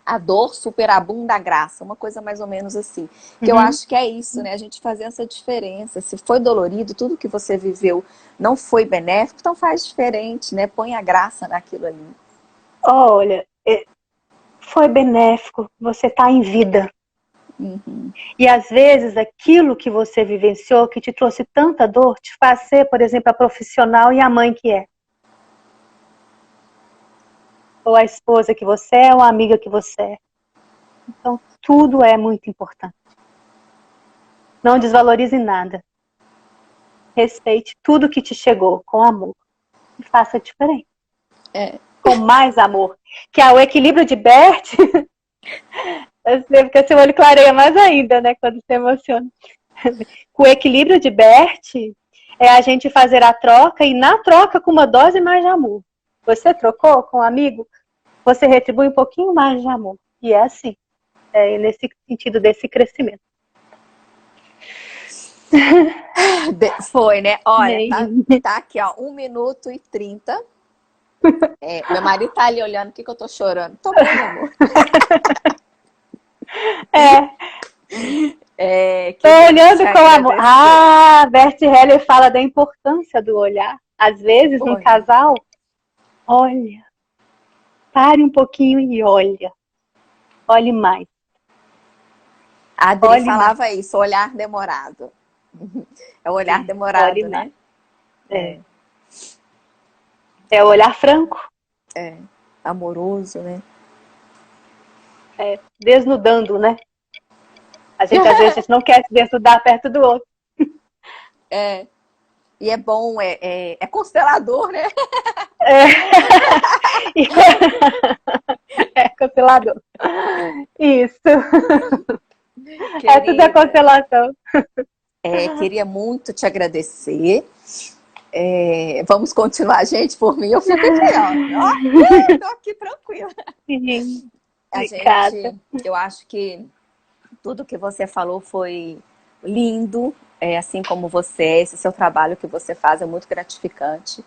a dor superabunda a graça, uma coisa mais ou menos assim. Que eu acho que é isso, né? A gente fazer essa diferença. Se foi dolorido, tudo que você viveu não foi benéfico, então faz diferente, né? Põe a graça naquilo ali. Olha, foi benéfico, você tá em vida. E às vezes aquilo que você vivenciou, que te trouxe tanta dor, te faz ser, por exemplo, a profissional e a mãe que é. Ou a esposa que você é, ou a amiga que você é. Então, tudo é muito importante. Não desvalorize nada. Respeite tudo que te chegou com amor. E faça diferente. Com mais amor. Que é o equilíbrio de Bert. Eu sei porque seu olho clareia mais ainda, né? Quando se emociona. O equilíbrio de Bert é a gente fazer a troca e na troca com uma dose mais de amor. Você trocou com um amigo, você retribui um pouquinho mais de amor. E é assim. É nesse sentido desse crescimento. Foi, né? Olha, tá aqui, ó, 1 minuto e 30. Meu marido tá ali olhando, o que eu tô chorando? Tô bem, amor. Tô olhando com amor. Bert Hellinger fala da importância do olhar. Às vezes, num casal, olha, pare um pouquinho e olha. Olhe mais. A Adri falava isso, olhar demorado. É o olhar demorado, né? É o olhar franco. Amoroso, né? Desnudando, né? A gente às vezes não quer se desnudar perto do outro. E é bom, é constelador, né? Constelador. Isso. Querida, tudo a constelação. Queria muito te agradecer. Vamos continuar, gente, por mim. Eu fico aqui, ó. Tô aqui tranquila. Sim. Obrigada. eu acho que tudo que você falou foi lindo, assim como você, esse seu trabalho que você faz é muito gratificante.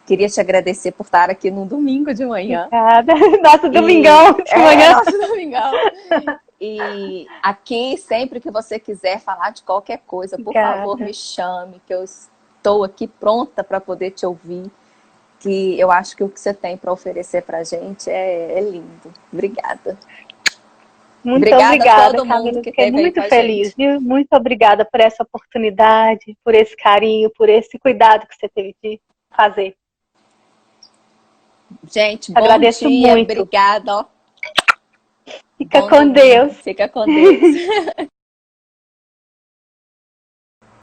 Queria te agradecer por estar aqui no domingo de manhã. Obrigada. Nosso domingão de manhã. Nosso domingão. E aqui, sempre que você quiser falar de qualquer coisa, por favor, me chame, que eu estou aqui pronta para poder te ouvir. Que eu acho que o que você tem para oferecer para a gente é lindo. Obrigada. Muito obrigada a todo Camila. mundo que Fiquei esteve aí muito com a feliz, gente. viu? Muito obrigada por essa oportunidade, por esse carinho, por esse cuidado que você teve de fazer. Gente, bom Agradeço dia, muito. obrigada. Fica com Deus. Fica com Deus.